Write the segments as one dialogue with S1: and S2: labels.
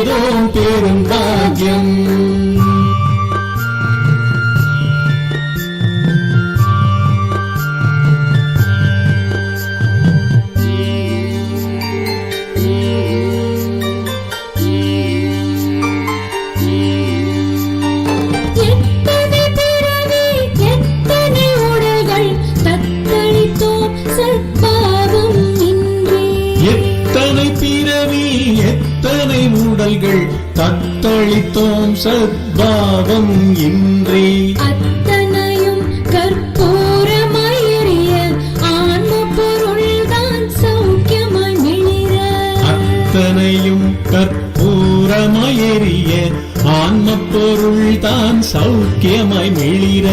S1: செய்தோம் பெரும் பாக்கியம். தத்தளித்தோம் சத்பாவம் இன்றி
S2: அத்தனையும் கற்பூரமாய் எரிய ஆன்ம பொருள்தான் சௌக்கியமாய் மிளிர.
S1: அத்தனையும் கற்பூரமாய் எரிய ஆன்ம பொருள்தான் சௌக்கியமாய் மிளிர.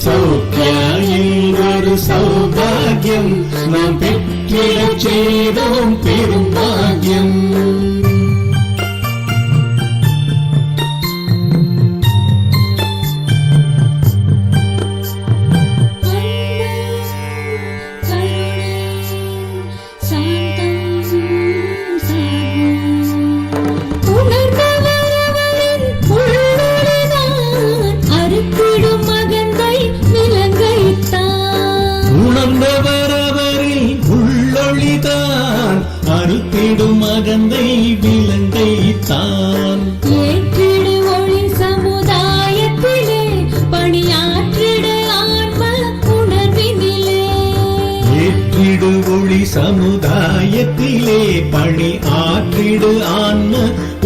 S1: சௌக்கியம் ஒரு சௌபாகியம் நாம் பெற்றிடச் செய்தோம் பெரும் பாக்கியம். அறுத்திடும் மகந்தை விலங்கை தான்
S2: ஏற்றிடு ஒளி சமுதாயத்திலே பணியாற்றிடு ஆன்ம உணர்வினிலே.
S1: ஏற்றிடு ஒளி சமுதாயத்திலே பணி ஆற்றிடு ஆன்ம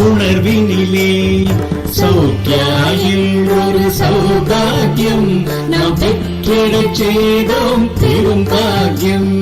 S1: உணர்வினிலே. சௌக்கியாயில் ஒரு சௌபாகியம் நாம் பெற்றிடச் செய்தோம் பெரும் பாக்கியம்.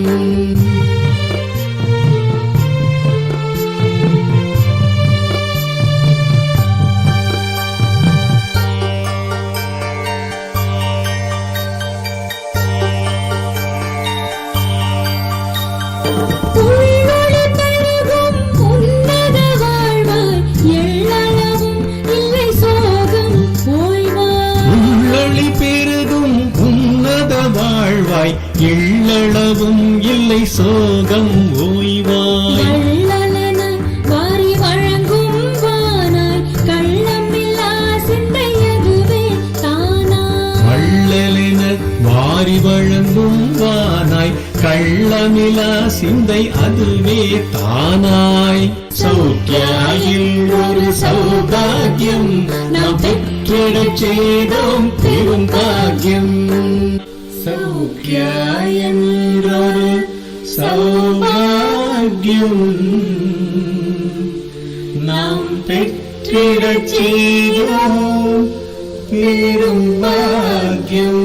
S1: எள்ளளவும் இல்லை சோகம் ஓய்வாய்.
S2: வாரி வழங்கும் வானாய் கள்ளமில்லா சிந்தை அதுவே தானாய்.
S1: வள்ளலென வாரி வழங்கும் வானாய் கள்ளமில்லா சிந்தை அதுவே தானாய். சௌக்கியாயில் ஒரு சௌபாகியம் நாம் பெற்றிடச் செய்தோம் பெரும் பாக்கியம். சௌக்கியாயென்றொரு சௌபாகியம் நாம் பெற்றிடச் செய்தோம் பெரும் பாக்கியம்.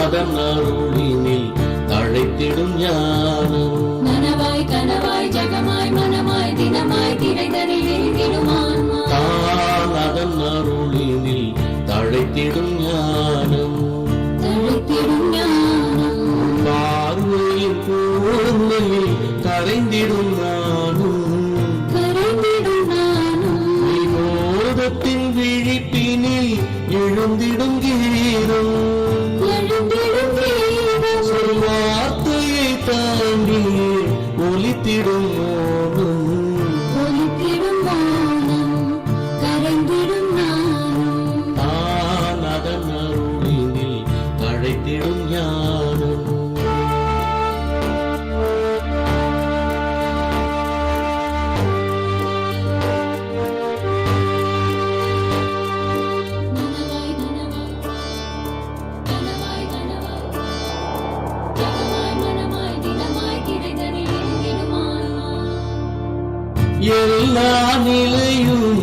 S1: அதன் அருளினில் தழைத்திடும் ஞானம்
S2: நனவாய் கனவாய் ஜகமாய் மனமாய் தினமாய் திரைதனில் விரிந்திடும் ஆன்மா.
S1: தான் அதன் அருளினில் தழைத்திடும் ஞானம் பார்வையின் கூர்மையில் கரைந்திடும் நானும் வினோதத்தின் விழிப்பினில் எழுந்திடும் கீரம் வார்த்தையை தாண்டி ஒலித்திடும் மோனம்
S2: கரைந்திடும்
S1: தான் அதன் அருளினில் தழைத்திடும் ஞானம். எல்லா நிலையும்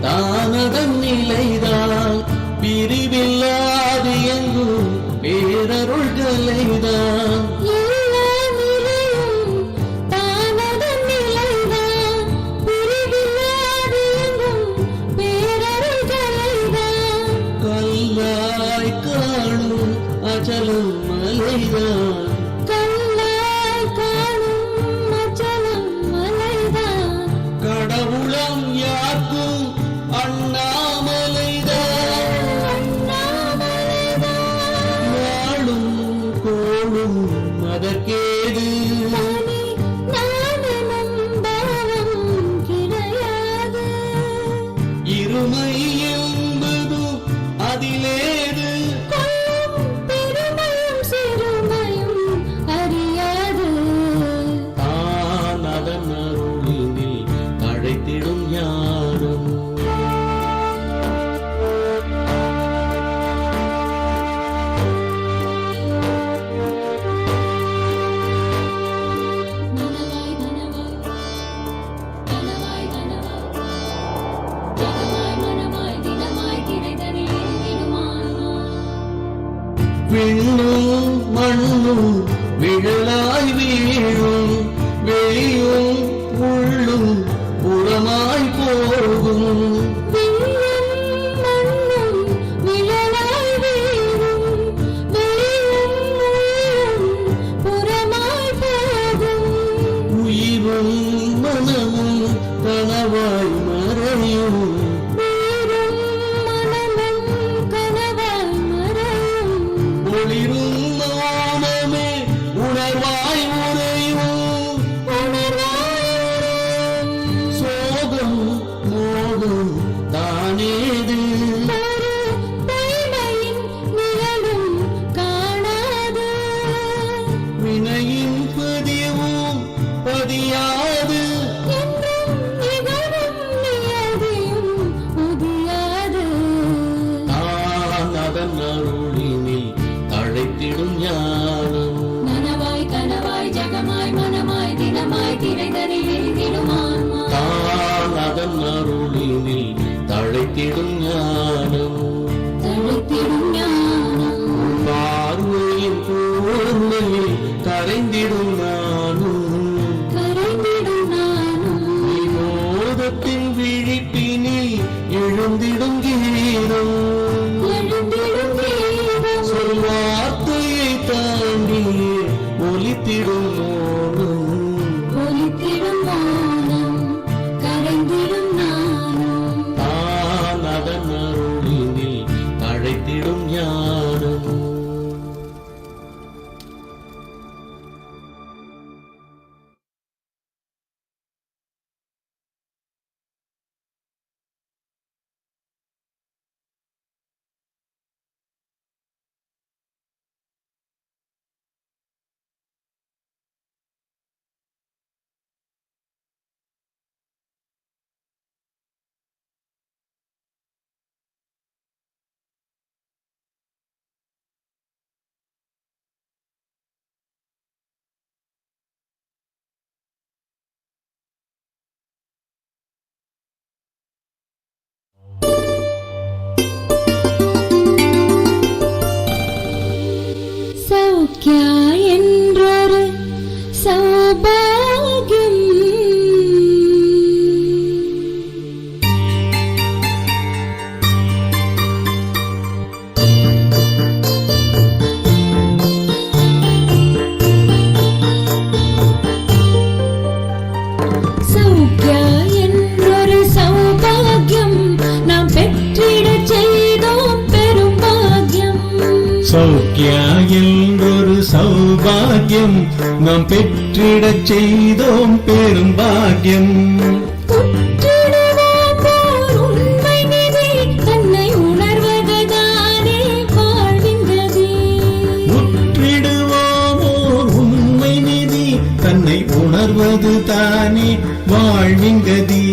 S1: தானதன் நிலைதான், பிரிவில்லாது எங்கும் பேரருள்களைதான். கல்லாய் காணும் அச்சலம் மலைதான், கடவுளம் யாக்கும் அண்ணாமலைதான். நாளும் கோளும் அதற்கேது, இருமை என்பதும் அதிலேது, தான் அதன் அருளினில் தழைத்திடும் ஞானம். விண்ணும் மண்ணும் விழலாய் வீழும், வெளியும் உள்ளும் புறமாய் போகும். உயிரும் மனமும் கனவாய் மறையும், ஒளிரும் மௌனமே உணர்வாய் உறையும். சோகம் மோகம் தானேது, வினையின் பதிவும் பதியாது, தான் அதன் அருளினில் தழைத்திடும் ஞானம்.
S2: நனவாய் கனவாய் ஜகமாய் மனமாய் தினமாய் திரைதனில் எழுதிடும் ஆன்மா,
S1: தான் அதன் அருளினில் தழைத்திடும் ஞானம். பார்வையின் கூர்மையில் கரைந்திடும் நானும், வினோதத்தின் விழிப்பினில் எழுந்திடும் கீதம். சொல்வார்த்தையை தாண்டி ஒலித்திடும் மோனம், தான் அதன் அருளினில் தழைத்திடும் ஞானம்.
S2: சௌக்கியா என்றொரு சௌபாகியம், சௌக்கியா என்றொரு சௌபாகியம் நாம் பெற்றிடச் செய்தோம் பெரும் பாக்கியம்.
S1: சௌக்கியா என்றொரு சௌபாகியம் நாம் பெற்றிடச் செய்தோம் பெரும் பாக்கியம்.
S2: உண்மை நிதி தன்னை உணர்வதுதானே வாழ்வின் கதி,
S1: முற்றிடுவோமோர் உண்மை நிதி தன்னை உணர்வது தானே வாழ்வின் கதி.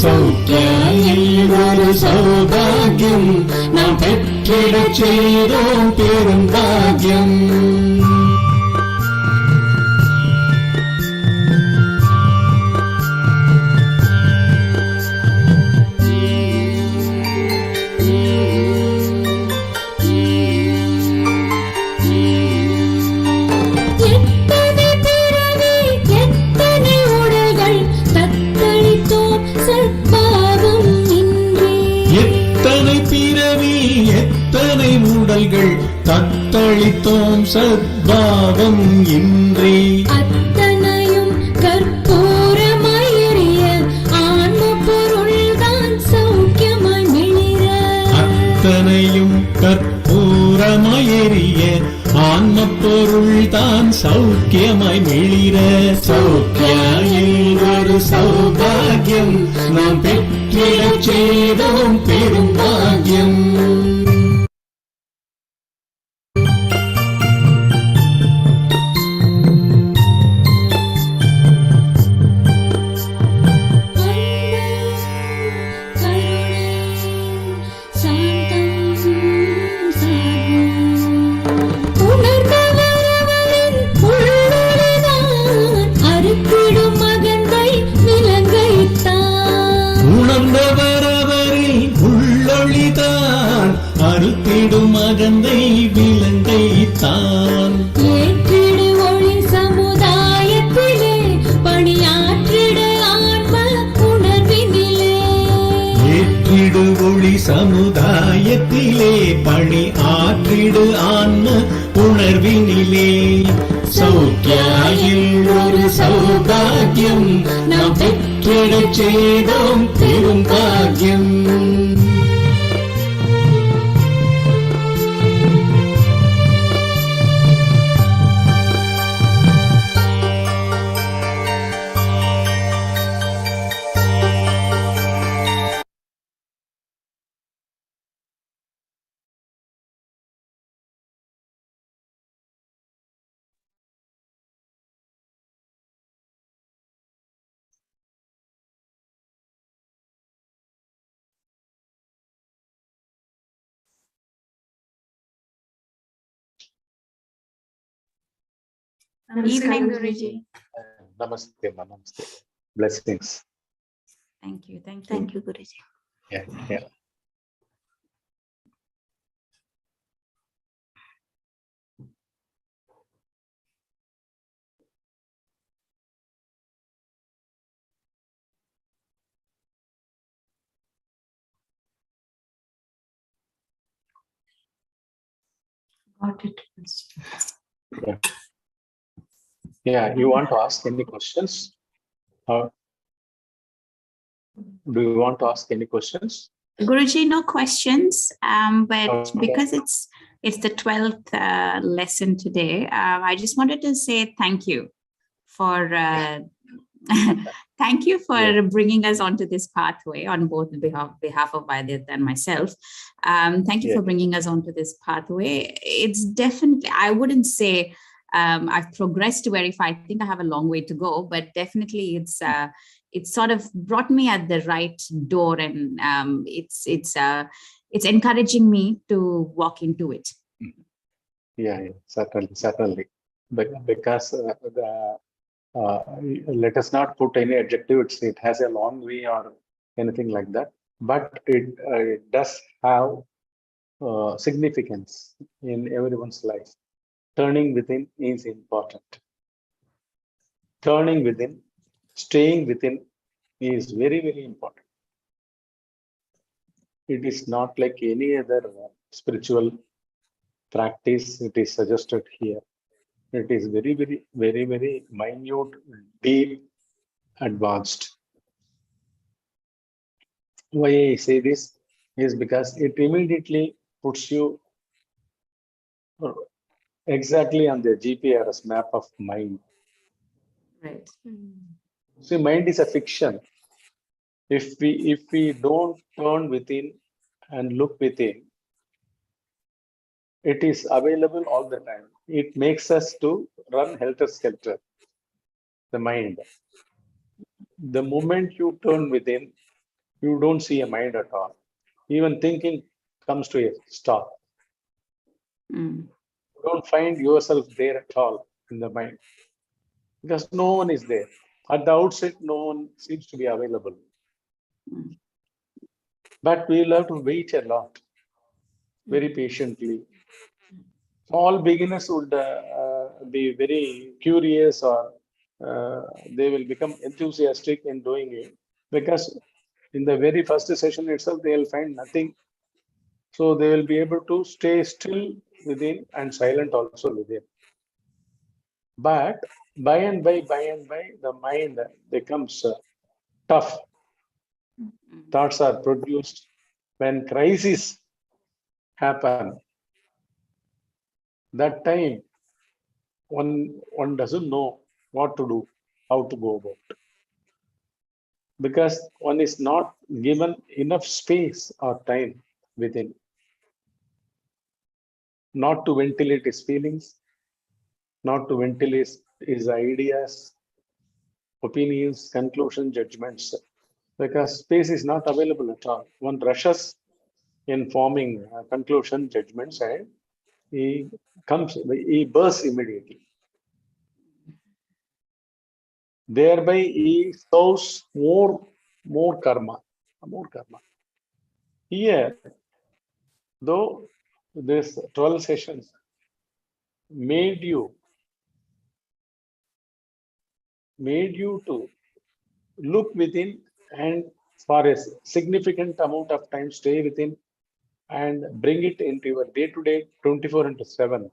S1: சௌக்கியா என்றொரு சௌபாகியம் நாம் பெற்றிடச் செய்தோம் பெரும் பாக்கியம். உடல்கள் தத்தளித்தோம் சத்பாவம் இன்றி.
S2: அத்தனையும் கற்பூரமாய் எரிய ஆன்ம பொருள்தான் சௌக்கியமாய் மிளிர.
S1: அத்தனையும் கற்பூரமாய் எரிய ஆன்ம பொருள்தான் சௌக்கியமாய் மிளிர. சௌக்கியில் ஒரு சௌபாகியம் நாம் பெற்றிடச் செய்தோம் பெரும் பாக்கியம். அறுத்திடும் அகந்தை விலங்கை தான்.
S2: ஏற்றிடு ஒளி சமுதாயத்திலே பணியாற்றிடு ஆன்ம உணர்வினிலே.
S1: ஏற்றிடு ஒளி சமுதாயத்திலே பணி ஆற்றிடு ஆன்ம உணர்வினிலே. சௌக்கியாயில் ஒரு சௌபாகியம் நாம் பெற்றிடச் செய்தோம் பெரும் பாக்கியம்.
S3: Evening, Guruji.
S4: Namaste, namaste. Blessings.
S3: Thank you,
S5: Thank you, Guruji.
S4: Yeah.
S3: Got it.
S4: Yeah, you want to ask any questions? Do you want to ask any questions?
S3: Guruji, no questions. But
S4: Okay.
S3: because it's the 12th lesson today, I just wanted to say thank you for thank you for bringing us onto this pathway on both behalf of Vaidit and myself. Thank you for bringing us onto this pathway. It's definitely, I wouldn't say I've progressed very far. I think I have a long way to go, but definitely it's sort of brought me at the right door, and it's encouraging me to walk into it.
S4: Yeah, certainly. Because let us not put any adjective. It has a long way or anything like that, but it does have significance in everyone's life. Turning within is important. Turning within, staying within is very, very important. It is not like any other spiritual practice. It is suggested here. It is very, very, very, very minute, deep, advanced. Why I say this is because it immediately puts you exactly on the GPRS map of mind.
S3: Right.
S4: See, mind is a fiction. If we don't turn within and look within, it is available all the time. It makes us to run helter-skelter, the mind. The moment you turn within, you don't see a mind at all. Even thinking comes to a stop. You don't find yourself there at all in the mind, because no one is there. At the outset, no one seems to be available. But we will have to wait a lot, very patiently. All beginners would be very curious, or they will become enthusiastic in doing it, because in the very first session itself, they will find nothing So they will be able to stay still within and silent also within. But by and by, the mind becomes tough. Thoughts are produced. When crises happen, that time one doesn't know what to do, how to go about. Because one is not given enough space or time within, not to ventilate his feelings, not to ventilate his ideas, opinions, conclusions, judgments, because space is not available at all. One rushes in forming conclusion, judgments, and he bursts immediately. Thereby, he sows more karma. Here, though this 12 sessions made you to look within and for a significant amount of time stay within and bring it into your day-to-day 24/7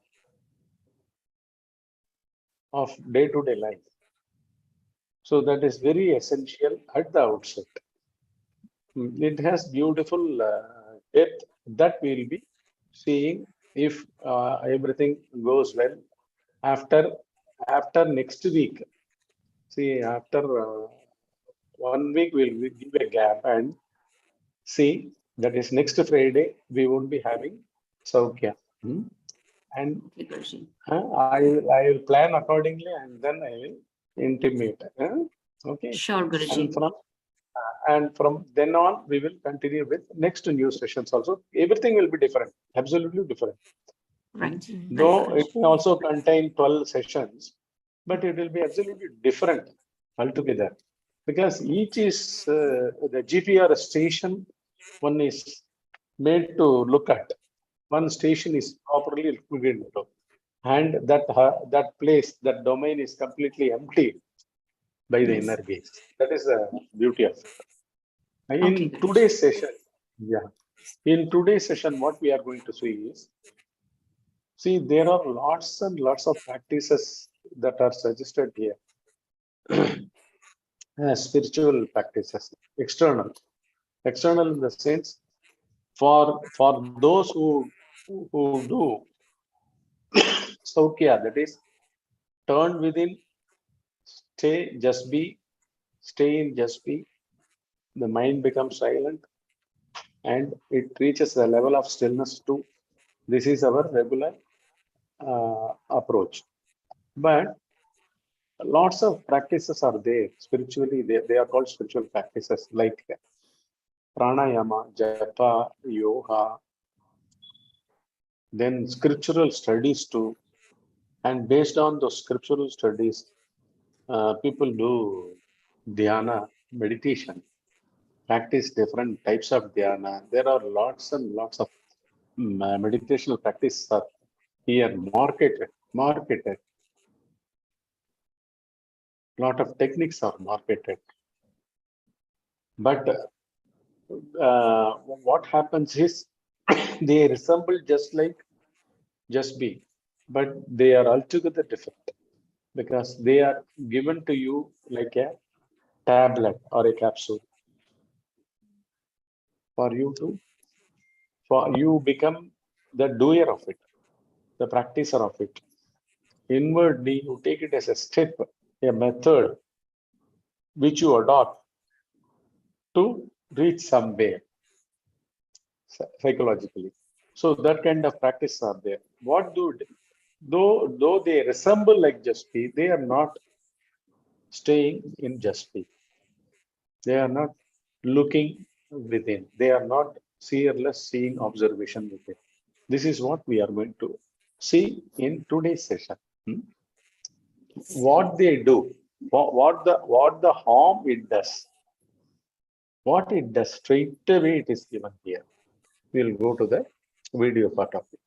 S4: of day-to-day life. So that is very essential at the outset. It has beautiful depth that we will be seeing if everything goes well after next week. See, after 1 week we'll give a gap and see that is next Friday we won't be having Soukya. And I will plan accordingly and then I will intimate. Okay.
S3: Sure, Guruji.
S4: And from then on, we will continue with next new sessions also. Everything will be different, absolutely different.
S3: Right.
S4: Though it may also contain 12 sessions, but it will be absolutely different altogether. Because each is the GPR station, one is made to look at. One station is properly looked into. And that place, that domain is completely empty by the inner gaze. That is the beauty of it. In today's session, what we are going to see is, there are lots and lots of practices that are suggested here. Spiritual practices, external in the sense, for those who do Soukya, that is, turn within, stay in just be, the mind becomes silent and it reaches the level of stillness too. This is our regular approach. But lots of practices are there spiritually. They are called spiritual practices like pranayama, japa, yoga, then scriptural studies too. And based on those scriptural studies, people do dhyana, meditation, practice different types of dhyana. There are lots and lots of meditational practices are here marketed. Lot of techniques are marketed. But what happens is they resemble just be, but they are altogether different because they are given to you like a tablet or a capsule for you become the doer of it, the practicer of it. Inwardly, you take it as a step, a method which you adopt to reach somewhere psychologically. So that kind of practice are there. Though they resemble like just be, they are not staying in just be. They are not looking within. They are not seerless seeing observation within. This is what we are going to see in today's session. What they do, what the harm it does, what it does, straight away it is given here. We'll go to the video part of it.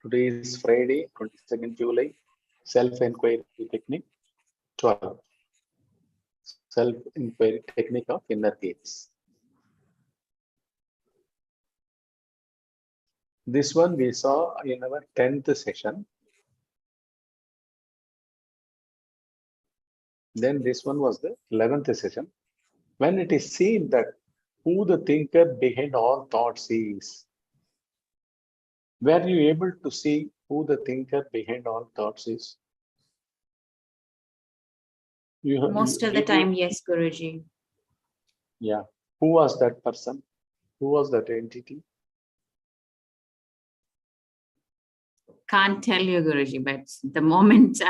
S4: Today is Friday, 22nd July, Self-Inquiry Technique 12. Self-Inquiry Technique of Inner Gaze. This one we saw in our 10th session. Then this one was the 11th session. When it is seen that who the thinker behind all thoughts is. Were you able to see who the thinker behind all thoughts is?
S3: Most of the time, yes, Guruji.
S4: Yeah. Who was that person? Who was that entity?
S3: Can't tell you, Guruji, but the moment,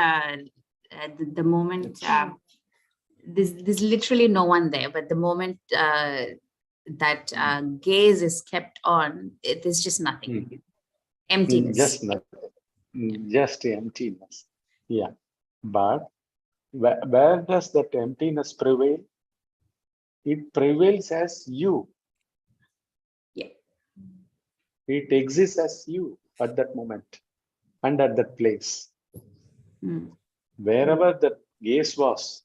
S3: there's literally no one there, but the moment that gaze is kept on, it is just nothing. Emptiness.
S4: Just nothing. Just emptiness. Yeah. But where does that emptiness prevail? It prevails as you.
S3: Yeah.
S4: It exists as you at that moment and at that place. Wherever the gaze was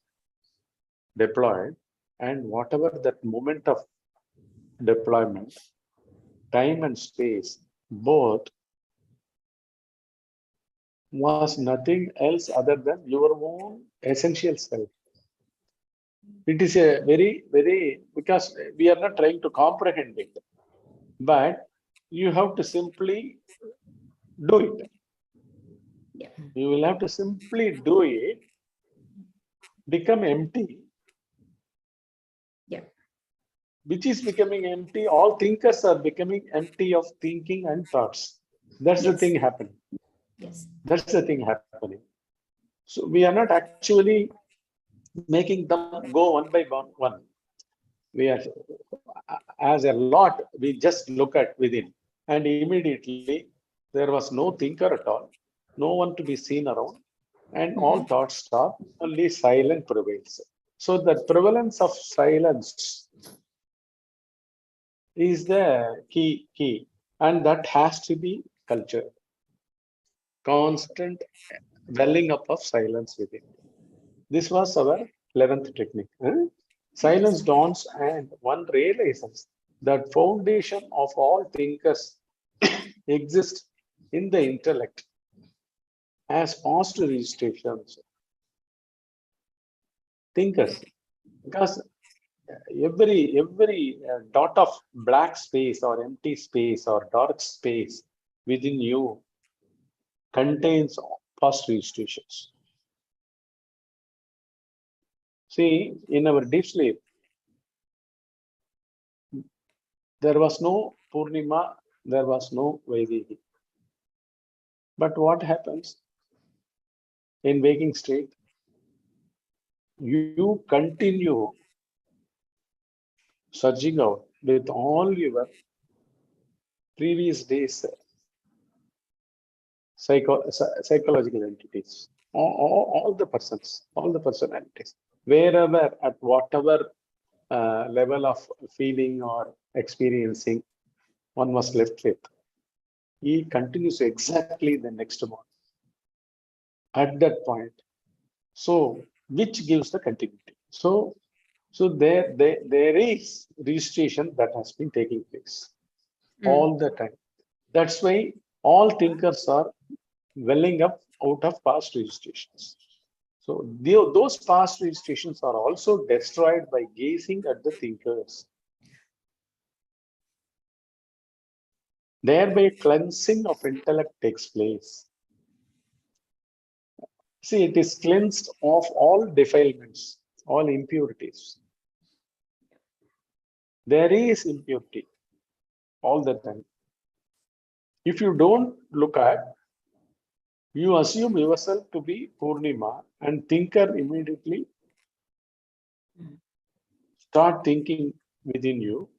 S4: deployed and whatever that moment of deployment, time and space, both was nothing else other than your own essential self. It is a very, because we are not trying to comprehend it, but you have to simply do it.
S3: Yeah.
S4: You will have to simply do it, become empty.
S3: Yeah.
S4: Which is becoming empty. All thinkers are becoming empty of thinking and thoughts. That's the thing happening.
S3: Yes.
S4: That's the thing happening. So we are not actually making them go one by one. We are, as a lot, we just look at within, and immediately there was no thinker at all, no one to be seen around, and all thoughts stop, only silence prevails. So the prevalence of silence is the key, and that has to be culture. Constant welling up of silence within. This was our 11th technique. Silence dawns and one realizes that foundation of all thinkers exists in the intellect as past registrations. Thinkers, because every dot of black space or empty space or dark space within you contains past registrations. See, in our deep sleep, there was no Purnima, there was no Vaidehi. But what happens in waking state? You continue surging out with all your previous days psychological entities, all the persons, all the personalities, wherever at whatever level of feeling or experiencing one was left with, he continues exactly the next morning at that point. So, which gives the continuity. So there is registration that has been taking place all the time. That's why all thinkers are welling up out of past registrations. So those past registrations are also destroyed by gazing at the thinkers. Thereby cleansing of intellect takes place. See, it is cleansed of all defilements, all impurities. There is impurity all the time. If you don't look at, you assume yourself to be Purnima and thinker immediately start thinking within you,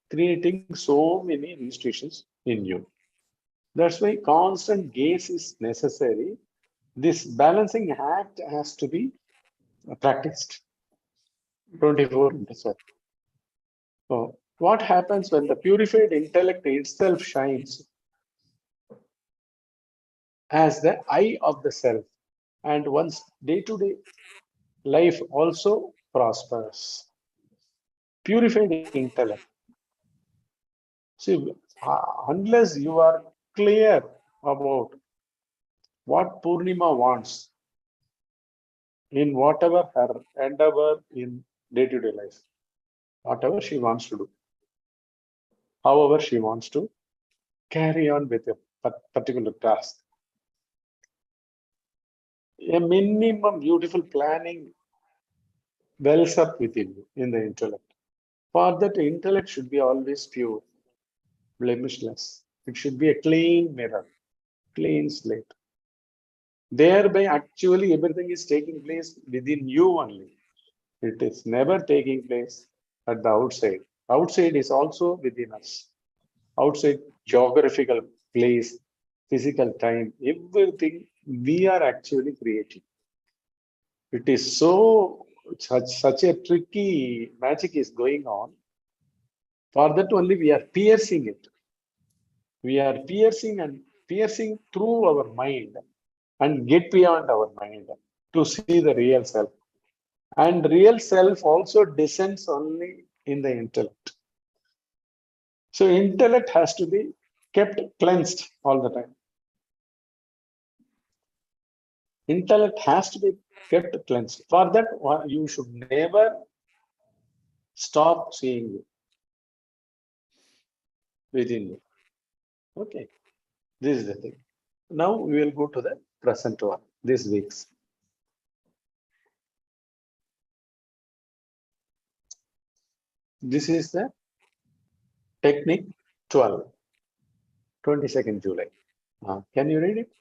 S4: creating so many registrations in you. That's why constant gaze is necessary. This balancing act has to be practiced 24/7. So what happens when the purified intellect itself shines? as the eye of the self, and one's day-to-day life also prospers. Purified intellect. See, unless you are clear about what Purnima wants in whatever her endeavor in day-to-day life, whatever she wants to do, however she wants to carry on with a particular task, a minimum beautiful planning wells up within you in the intellect. For that, intellect should be always pure, blemishless. It should be a clean mirror, clean slate. Thereby, actually, everything is taking place within you only. It is never taking place at the outside. Outside is also within us. Outside geographical place, physical time, everything we are actually creating. It is so such a tricky magic is going on. For that only we are piercing it. We are piercing through our mind and get beyond our mind to see the real self. And real self also descends only in the intellect. So intellect has to be kept cleansed all the time. Intellect has to be kept cleansed. For that, you should never stop seeing you within you. Okay, this is the thing. Now we will go to the present one, this week's. This is the technique 12, 22nd July. Can you read it?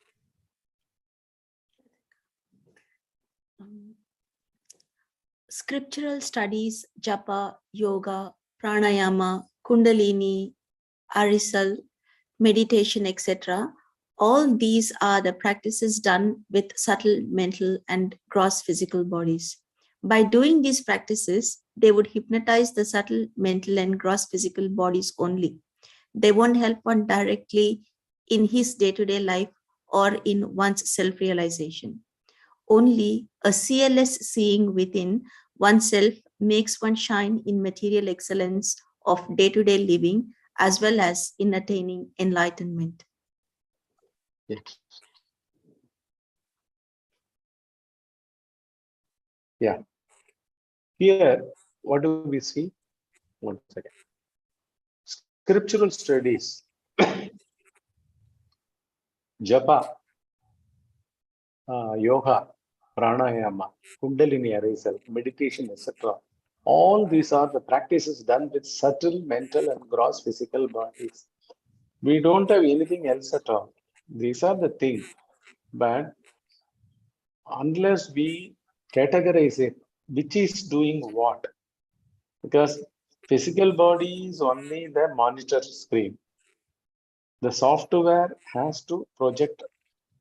S5: Scriptural studies, japa, yoga, pranayama, kundalini, arisal, meditation, etc. All these are the practices done with subtle mental and gross physical bodies. By doing these practices, they would hypnotize the subtle mental and gross physical bodies only. They won't help one directly in his day-to-day life or in one's self-realization. Only a seerless seeing within oneself makes one shine in material excellence of day-to-day living as well as in attaining enlightenment.
S4: Yes. Yeah. Here, what do we see? 1 second. Scriptural studies, japa, yoga, pranayama, kundalini arisal, meditation, etc. All these are the practices done with subtle mental and gross physical bodies. We don't have anything else at all. These are the things. But unless we categorize it, which is doing what? Because physical body is only the monitor screen. The software has to project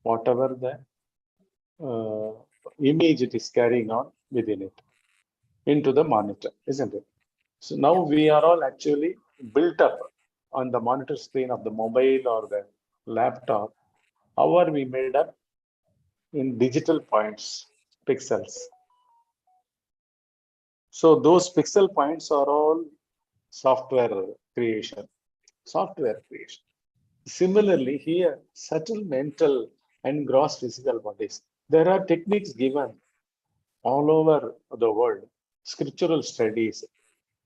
S4: whatever the image it is carrying on within it into the monitor, isn't it? So now we are all actually built up on the monitor screen of the mobile or the laptop. How are we made up? In digital points, pixels. So those pixel points are all software creation. Similarly, here, subtle mental and gross physical bodies. There are techniques given all over the world, scriptural studies.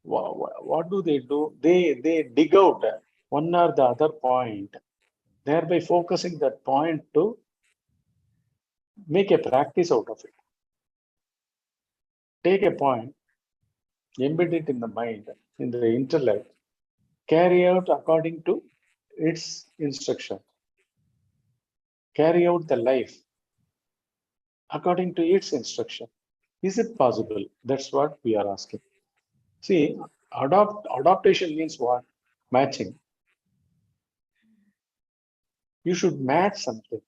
S4: What do? They dig out one or the other point, thereby focusing that point to make a practice out of it. Take a point, embed it in the mind, in the intellect, carry out according to its instruction. Carry out the life according to its instruction. Is it possible? That's what we are asking. See, adaptation means what? Matching. You should match something.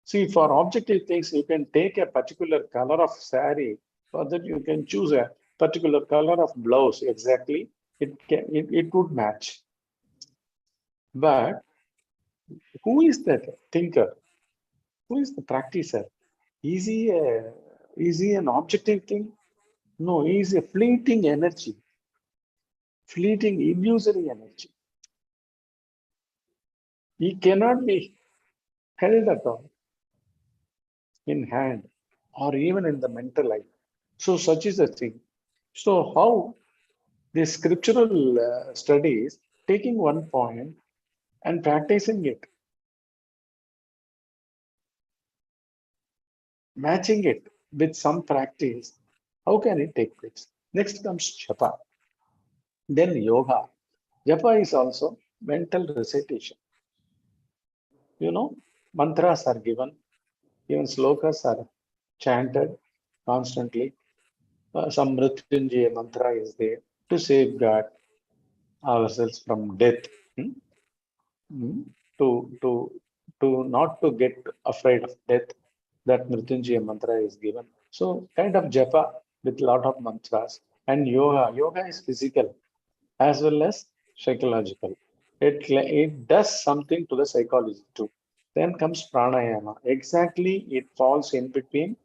S4: See, for objective things, you can take a particular color of saree, so that you can choose a particular color of blouse exactly. It would match. But who is that thinker? Who is the practicer? Is he an objective thing? No, he is a fleeting energy, fleeting illusory energy. He cannot be held at all in hand or even in the mental life. So such is the thing. So how the scriptural studies, taking one point and practicing it, matching it with some practice, how can it take place? Next comes japa, then yoga. Japa is also mental recitation. You know, mantras are given, even slokas are chanted constantly. Some Mrityunjaya mantra is there to safeguard ourselves from death. Hmm? Hmm? To not to get afraid of death, that Mrityunjaya mantra is given. So kind of japa with lot of mantras. And yoga. Yoga is physical as well as psychological. It does something to the psychology too. Then comes pranayama. Exactly, it falls in between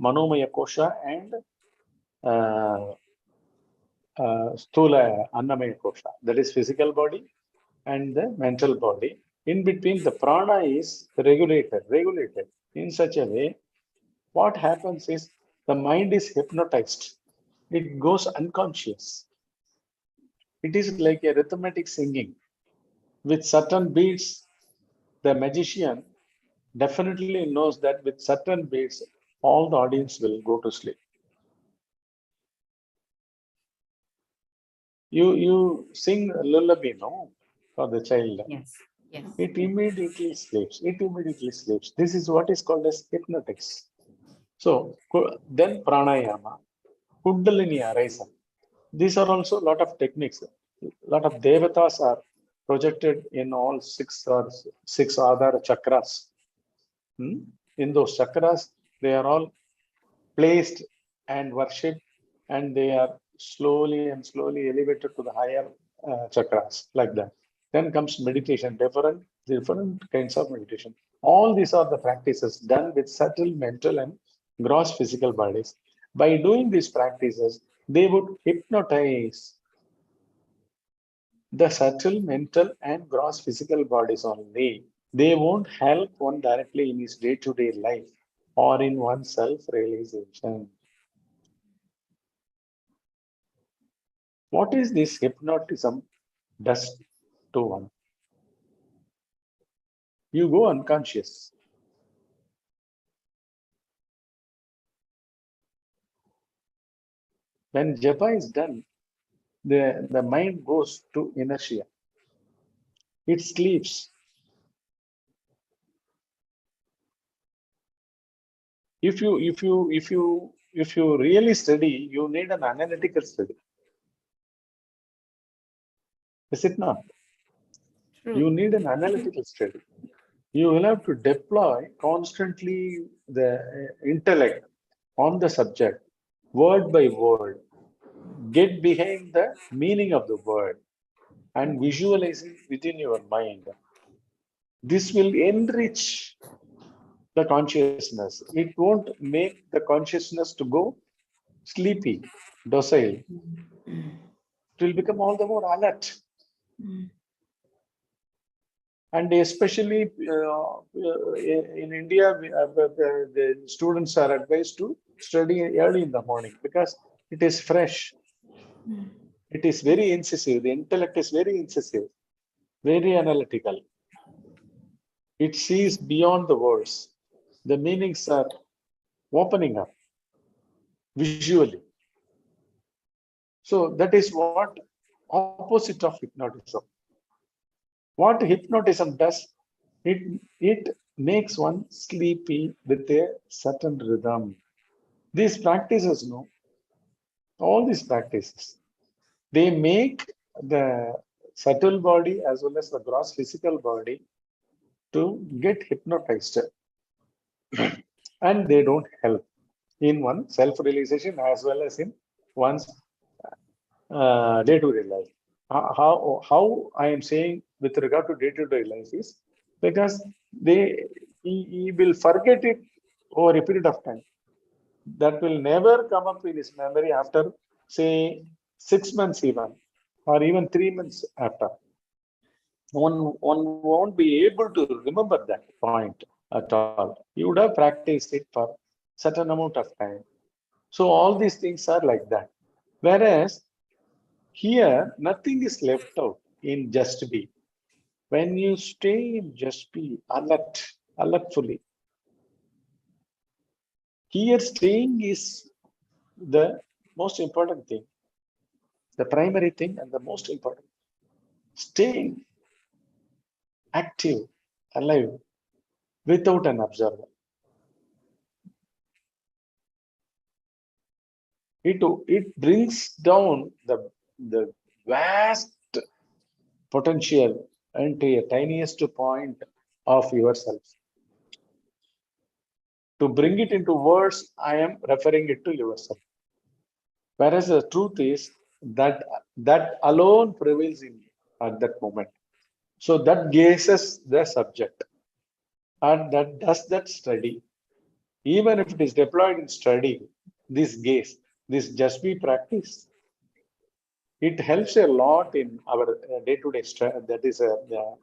S4: manomaya kosha and stula annamaya kosha. That is physical body and the mental body. In between, the prana is regulated in such a way. What happens is the mind is hypnotized. It goes unconscious. It is like a rhythmic singing. With certain beats, the magician definitely knows that with certain beats, all the audience will go to sleep. You sing a lullaby, no, for the child.
S3: Yes. Yes.
S4: It immediately sleeps. This is what is called as hypnotics. So then pranayama, kundalini arising. These are also a lot of techniques. A lot of devatas are projected in all six other chakras. In those chakras, they are all placed and worshipped, and they are slowly elevated to the higher chakras, like that. Then comes meditation, different kinds of meditation. All these are the practices done with subtle mental and gross physical bodies. By doing these practices, they would hypnotize the subtle mental and gross physical bodies only. They won't help one directly in his day-to-day life or in one's self-realization. What is this hypnotism does to one? You go unconscious. When japa is done, the mind goes to inertia. It sleeps. If you really study, you need an analytical study. Is it not?
S3: True.
S4: You need an analytical study. You will have to deploy constantly the intellect on the subject, word by word, get behind the meaning of the word and visualize it within your mind. This will enrich the consciousness. It won't make the consciousness to go sleepy, docile. It will become all the more alert. And especially in India, the students are advised to study early in the morning because it is fresh. It is very incisive. The intellect is very incisive, very analytical. It sees beyond the words. The meanings are opening up visually. So that is what opposite of hypnotism. What hypnotism does, it makes one sleepy with a certain rhythm. These practices, no, all these practices, they make the subtle body as well as the gross physical body to get hypnotized. And they don't help in one self-realization as well as in one's day-to-day life. How I am saying with regard to day-to-day life is because he will forget it over a period of time. That will never come up in his memory after, say, 6 months even, or even 3 months after. One won't be able to remember that point at all. You would have practiced it for certain amount of time. So all these things are like that. Whereas here, nothing is left out in just be. When you stay in just be, alertfully. Here, staying is the most important thing, the primary thing and the most important. Staying active, alive, without an observer. It brings down the vast potential into a tiniest point of yourself. To bring it into words, I am referring it to yourself. Whereas the truth is that alone prevails in at that moment. So that gazes the subject and that does that study. Even if it is deployed in study, this gaze, this just be practice, it helps a lot in our day-to-day that is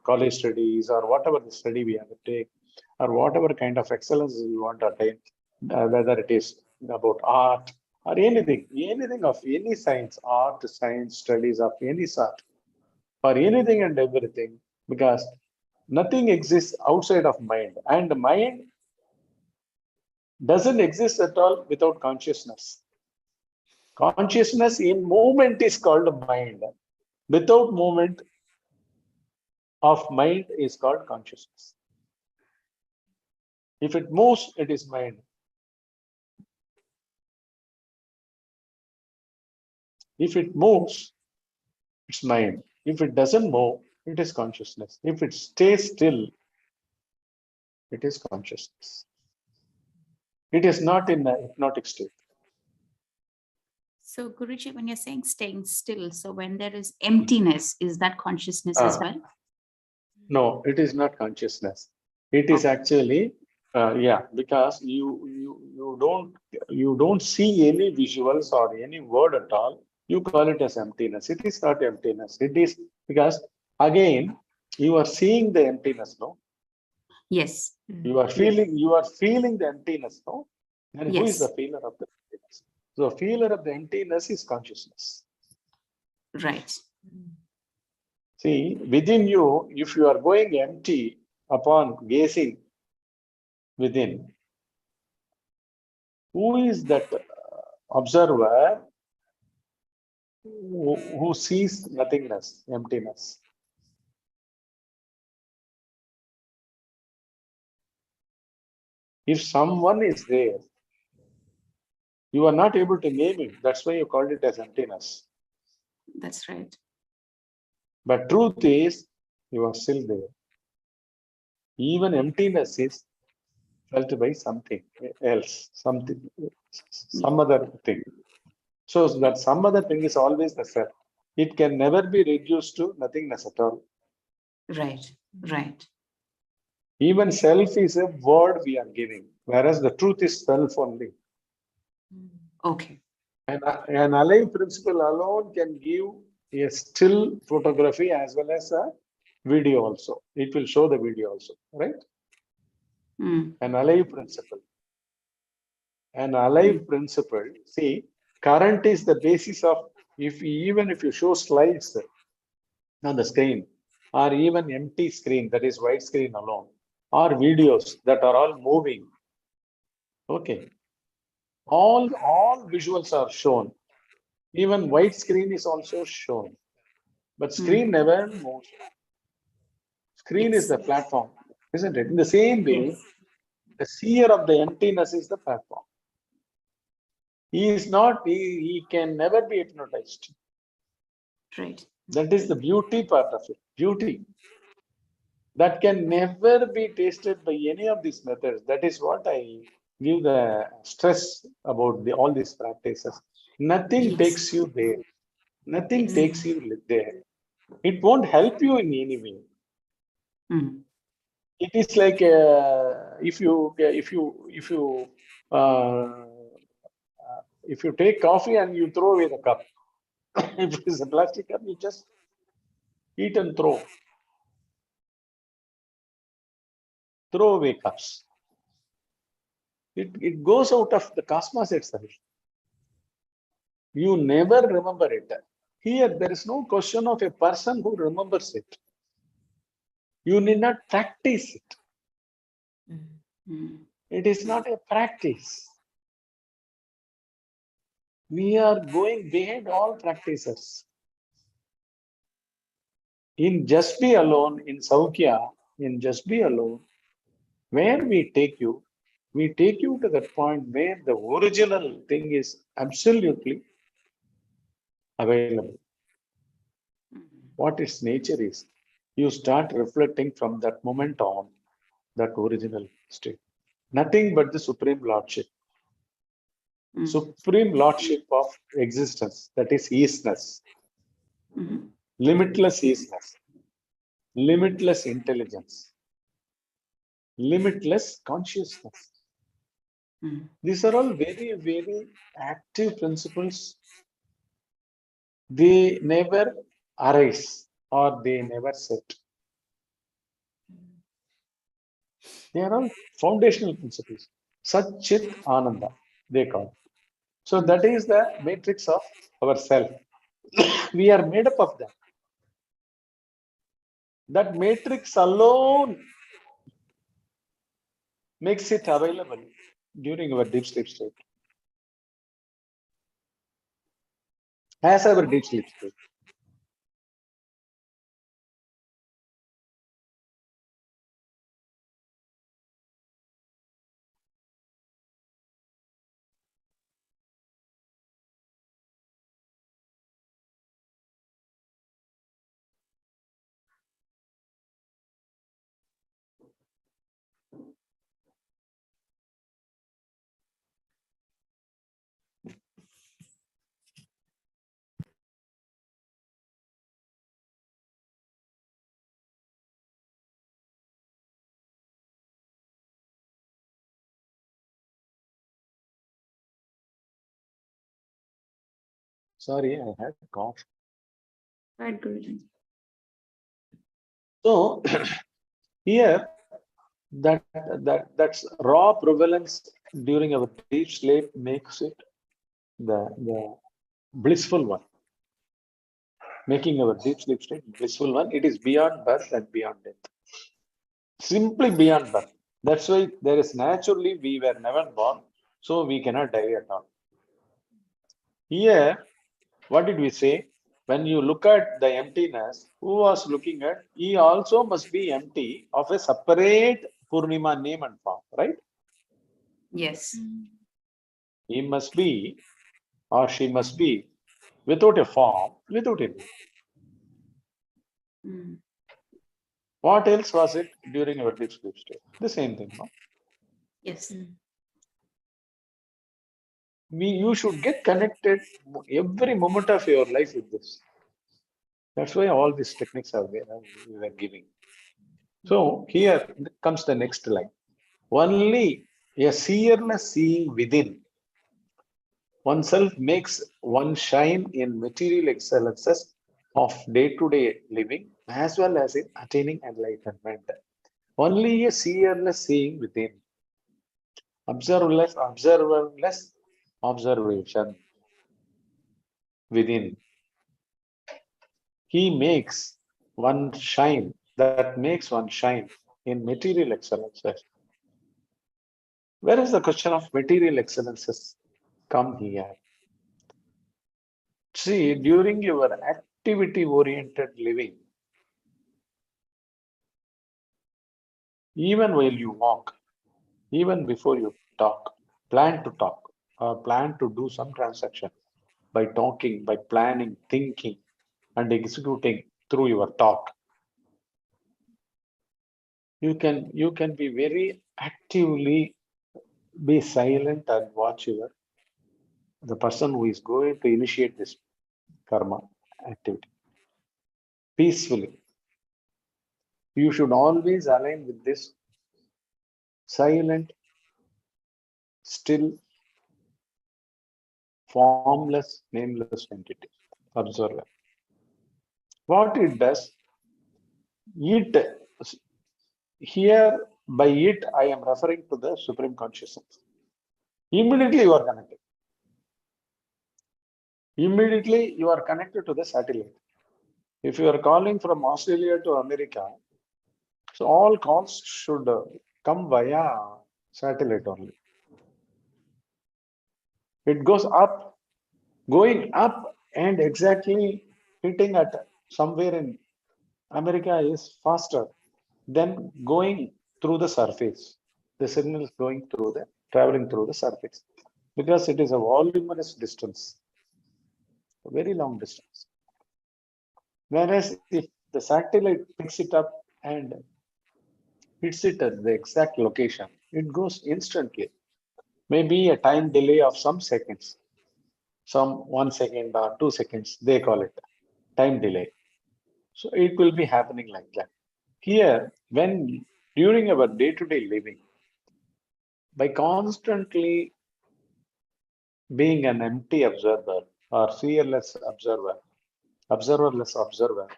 S4: college studies or whatever the study we have to take or whatever kind of excellence we want to attain, whether it is about art or anything of any science, art, science, studies of any sort, for anything and everything, because nothing exists outside of mind, and mind doesn't exist at all without consciousness. Consciousness in movement is called mind. Without movement of mind is called consciousness. If it moves, it is mind. If it moves, it's mind. If it doesn't move, it is consciousness. If it stays still, it is consciousness. It is not in a hypnotic state.
S3: So, Guruji, when you're saying staying still, so when there is emptiness, is that consciousness as well?
S4: No, it is not consciousness. It is actually, because you don't see any visuals or any word at all. You call it as emptiness. It is not emptiness. It is because again you are seeing the emptiness, no?
S3: Yes.
S4: You are feeling the emptiness, no? And who is the
S3: Yes.
S4: feeler of the emptiness? So the feeler of the emptiness is consciousness.
S3: Right.
S4: See, within you, if you are going empty upon gazing within, who is that observer who sees nothingness, emptiness? If someone is there, you are not able to name him. That's why you called it as emptiness.
S3: That's right.
S4: But truth is, you are still there. Even emptiness is felt by something else, some other thing. So that some other thing is always the self. It can never be reduced to nothingness at all.
S3: Right. Right.
S4: Even self is a word we are giving, whereas the truth is self only.
S3: Okay.
S4: And an alive principle alone can give a still photography as well as a video also. It will show the video also, right? An alive principle. An alive principle, see, current is the basis of, even if you show slides on the screen, or even empty screen, that is white screen alone, or videos that are all moving. Okay. All visuals are shown. Even white screen is also shown. But screen never moves. Screen is the platform, isn't it? In the same way, the seer of the emptiness is the platform. He can never be hypnotized.
S3: Right.
S4: That is the beauty part of it. Beauty. That can never be tasted by any of these methods. That is what I give the stress about all these practices. Nothing takes you there. Nothing takes you there. It won't help you in any way. It is like if you take coffee and you throw away the cup. If it is a plastic cup, you just eat and throw. Throw away cups. It goes out of the cosmos itself. You never remember it. Here, there is no question of a person who remembers it. You need not practice it. It is not a practice. We are going behind all practices. In Just Be Alone, in Soukya, in Just Be Alone, where we take you to that point where the original thing is absolutely available. What its nature is. You start reflecting from that moment on that original state. Nothing but the Supreme Lordship. Supreme Lordship of existence, that is easiness. Limitless easiness. Limitless intelligence. Limitless consciousness. These are all very, very active principles. They never arise or they never set. They are all foundational principles. Sat Chit Ananda, they call it. So that is the matrix of our self. We are made up of that. That matrix alone makes it available during our deep sleep state. As our deep sleep state. Sorry, I had a cough.
S3: Right, Guruji.
S4: So here, that's raw prevalence during our deep sleep makes it the blissful one. Making our deep sleep state blissful one. It is beyond birth and beyond death. Simply beyond birth. That's why there is naturally we were never born, so we cannot die at all. Here, what did we say? When you look at the emptiness, who was looking at? He also must be empty of a separate Purnima name and form, right?
S3: Yes.
S4: He must be, or she must be, without a form, without a name. What else was it during our deep sleep state? The same thing, no?
S3: Yes.
S4: You should get connected every moment of your life with this. That's why all these techniques are we were giving. So here comes the next line. Only a seerless seeing within oneself makes one shine in material excellences of day-to-day living as well as in attaining enlightenment. Only a seerless seeing within. Observerless observation within. He makes one shine, that makes one shine in material excellences. Where is the question of material excellences come here? See, during your activity-oriented living, even while you walk, even before you talk, plan to talk, or plan to do some transaction by talking, by planning, thinking, and executing through your talk. You can be very actively be silent and watch the person who is going to initiate this karma activity peacefully. You should always align with this silent, still, formless, nameless entity, observer. What it does, it, here by it, I am referring to the Supreme Consciousness. Immediately you are connected. Immediately you are connected to the satellite. If you are calling from Australia to America, so all calls should come via satellite only. It goes up, going up and exactly hitting at somewhere in America is faster than going through the surface. The signal is going through the, traveling through the surface because it is a voluminous distance, a very long distance. Whereas if the satellite picks it up and hits it at the exact location, it goes instantly. Maybe a time delay of some seconds, some 1 second or 2 seconds, they call it time delay. So it will be happening like that. Here, when during our day-to-day living, by constantly being an empty observer or fearless observer, observerless observer,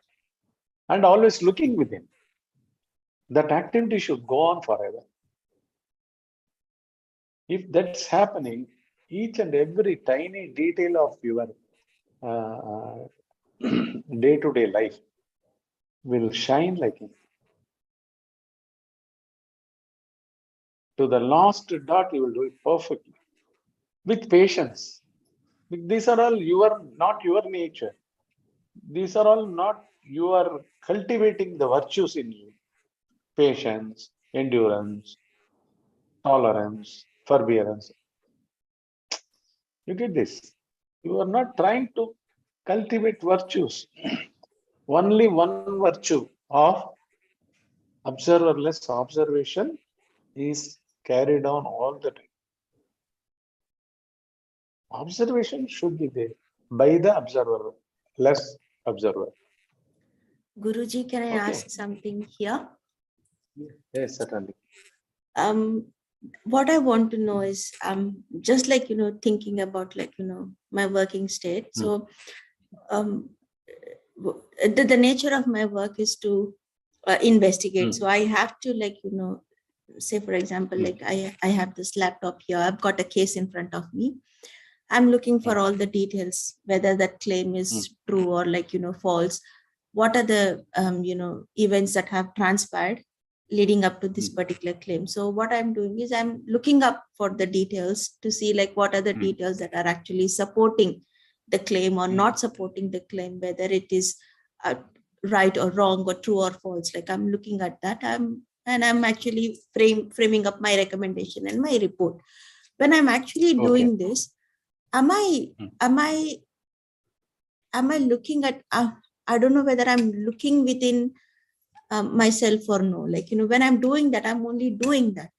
S4: and always looking within, that activity should go on forever. If that's happening, each and every tiny detail of your day-to-day life will shine like it. To the last dot, you will do it perfectly with patience. These are all not your nature. These are all not you are cultivating the virtues in you. Patience, endurance, tolerance, forbearance. You get this. You are not trying to cultivate virtues. Only one virtue of observerless observation is carried on all the time. Observation should be there by the observer, less observer.
S5: Guruji, can I ask something here?
S4: Yes, certainly.
S5: What I want to know is, just like, thinking about my working state. So, the nature of my work is to investigate. So I have to say, for example, like I have this laptop here. I've got a case in front of me. I'm looking for all the details, whether that claim is true or false. What are the events that have transpired leading up to this particular claim? So what I'm doing is I'm looking up for the details to see what are the details that are actually supporting the claim or not supporting the claim, whether it is right or wrong or true or false. Like I'm looking at that, I'm actually framing up my recommendation and my report. When I'm actually doing this, am I looking at I don't know whether I'm looking within myself or no. When I'm doing that, I'm only doing that.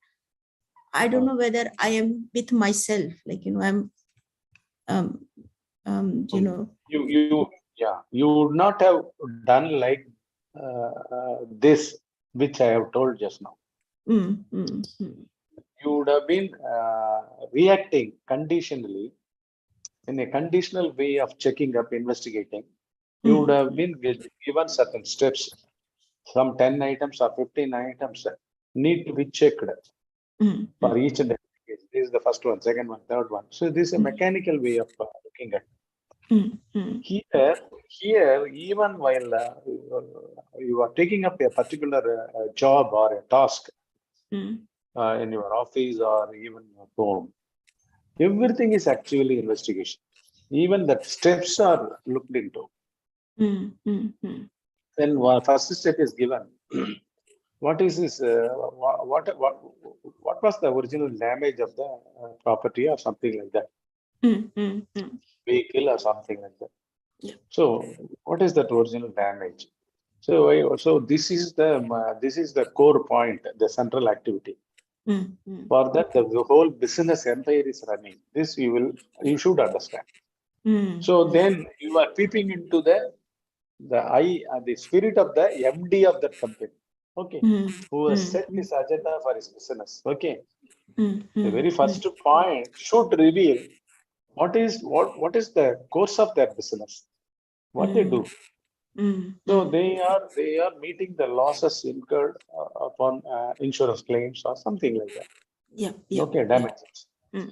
S5: I don't know whether I am with myself. I'm
S4: you would not have done like this, which I have told just now. You would have been reacting conditionally, in a conditional way of checking up, investigating. You would have been given certain steps, some 10 items or 15 items need to be checked for each and every case. This is the first one, second one, third one. So this is a mechanical way of looking at it. Here, even while you are taking up a particular job or a task in your office or even your home, everything is actually investigation. Even the steps are looked into. Then first step is given. What is this? What was the original damage of the property or something like that? Vehicle or something like that.
S5: Yeah.
S4: So what is that original damage? So this is the core point, the central activity. For that, the whole business empire is running. This you should understand. So then you are peeping into the spirit of the MD of that company. Okay,
S5: Mm.
S4: who has set this agenda for his business. Okay, the very first point should reveal what is the course of their business, what they do. So they are meeting the losses incurred upon insurance claims or something like that.
S5: Yep. Yep.
S4: Okay, damages.
S5: Mm.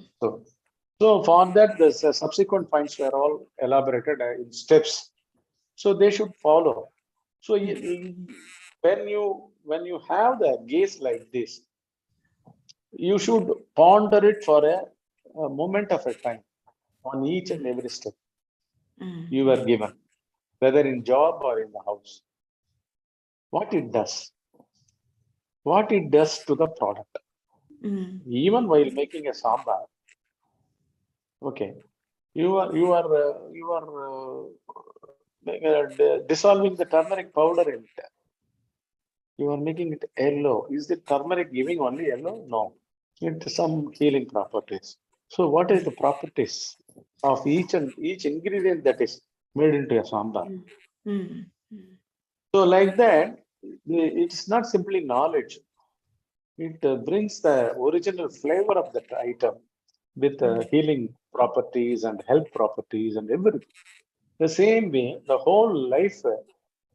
S4: So for that, the subsequent points were all elaborated in steps. So they should follow. So when you have the gaze like this, you should ponder it for a moment of a time on each and every step you were given, whether in job or in the house. What it does to the product. Even while making a sambar, okay, you are dissolving the turmeric powder in it. You are making it yellow. Is the turmeric giving only yellow? No. It has some healing properties. So what is the properties of each ingredient that is made into a sambar? So like that, it's not simply knowledge. It brings the original flavor of that item with healing properties and health properties and everything. The same way, the whole life,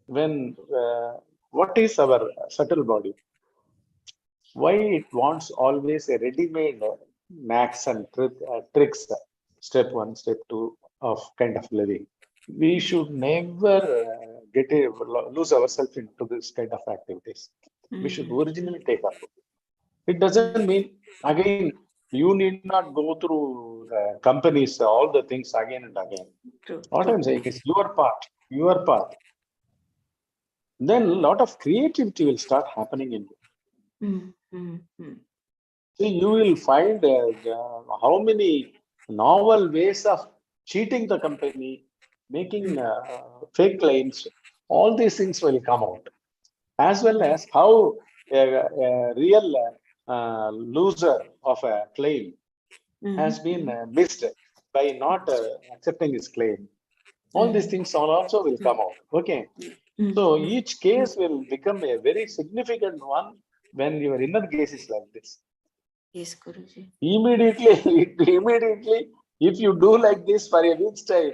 S4: when what is our subtle body? Why it wants always a ready-made knacks and tricks, step 1, step 2 of kind of living. We should never lose ourselves into this kind of activities. We should originally take up. It doesn't mean, again, you need not go through the companies, all the things again and again.
S5: True.
S4: What I'm saying is your part. Then a lot of creativity will start happening in you. See, you will find how many novel ways of cheating the company, making fake claims. All these things will come out, as well as how a real loser of a claim has been missed by not accepting his claim. All these things also will come out. Okay. So each case will become a very significant one when your inner gaze is like this.
S5: Yes, Guruji.
S4: Immediately, if you do like this for a week's time,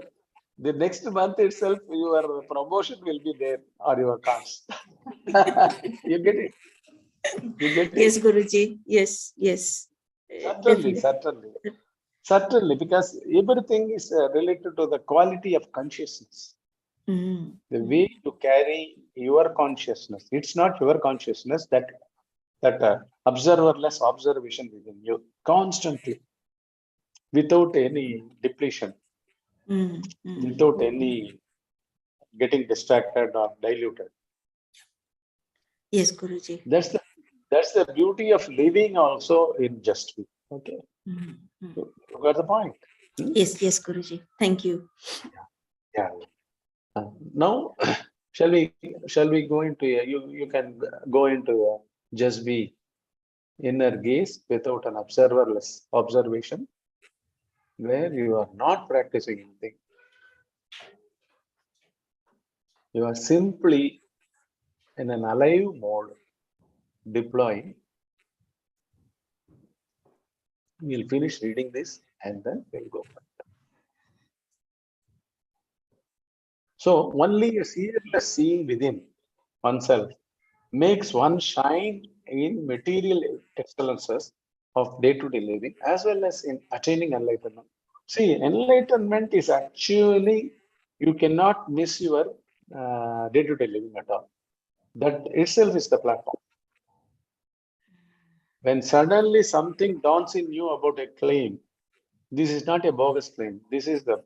S4: the next month itself, your promotion will be there or your cards. You get it?
S5: Yes, Guruji. Yes.
S4: Certainly, because everything is related to the quality of consciousness. The way you carry your consciousness, it's not your consciousness that observerless observation within you constantly, without any depletion, without any getting distracted or diluted.
S5: Yes, Guruji.
S4: That's the beauty of living also in just way. Okay. You got the point.
S5: Yes, Guruji. Thank you.
S4: Yeah. Now, shall we go into you can go into just be inner gaze without an observerless observation, where you are not practicing anything. You are simply in an alive mode, deploying. We'll finish reading this and then we'll go. So only a seerless seeing within oneself makes one shine in material excellences of day-to-day living, as well as in attaining enlightenment. See, enlightenment is actually, you cannot miss your day-to-day living at all. That itself is the platform. When suddenly something dawns in you about a claim, this is not a bogus claim. This is the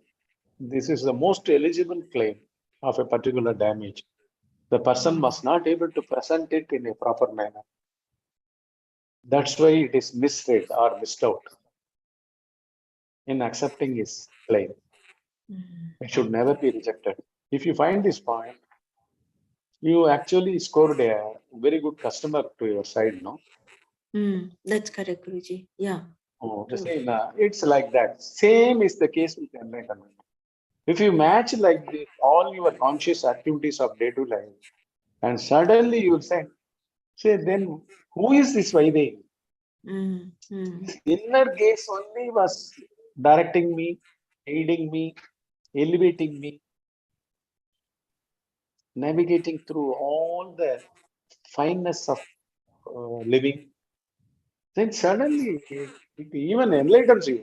S4: most eligible claim of a particular damage. The person must not able to present it in a proper manner. That's why it is misread or missed out in accepting his claim. It should never be rejected. If you find this point, you actually scored a very good customer to your side, no?
S5: That's correct, Guruji. Yeah.
S4: Oh, it's like that. Same is the case with enlightenment. If you match like this, all your conscious activities of day-to-day life, and suddenly you will say, Say then, who is this Vaidehi?
S5: Mm, mm,
S4: This inner gaze only was directing me, aiding me, elevating me, navigating through all the fineness of living. Then suddenly it even enlightens you.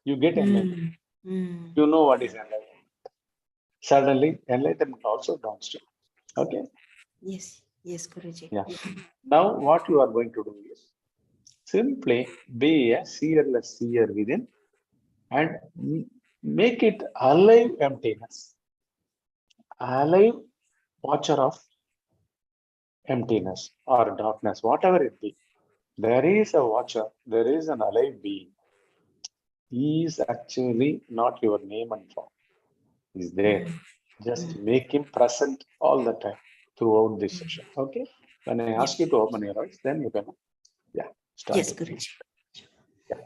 S4: You get enlightened.
S5: mm.
S4: You know what is enlightenment. Suddenly enlightenment also dawns to you. Okay.
S5: Yes, yes, Guruji.
S4: Yeah. Now what you are going to do is simply be a seerless seer within and make it alive emptiness, alive watcher of emptiness or darkness, whatever it be. There is a watcher, there is an alive being. He is actually not your name and form. He is there. Just make him present all the time throughout this session. Okay. When I ask you to open your eyes, then you can, yeah, start
S5: Yes,
S4: it.
S5: Guruji.
S4: Yeah.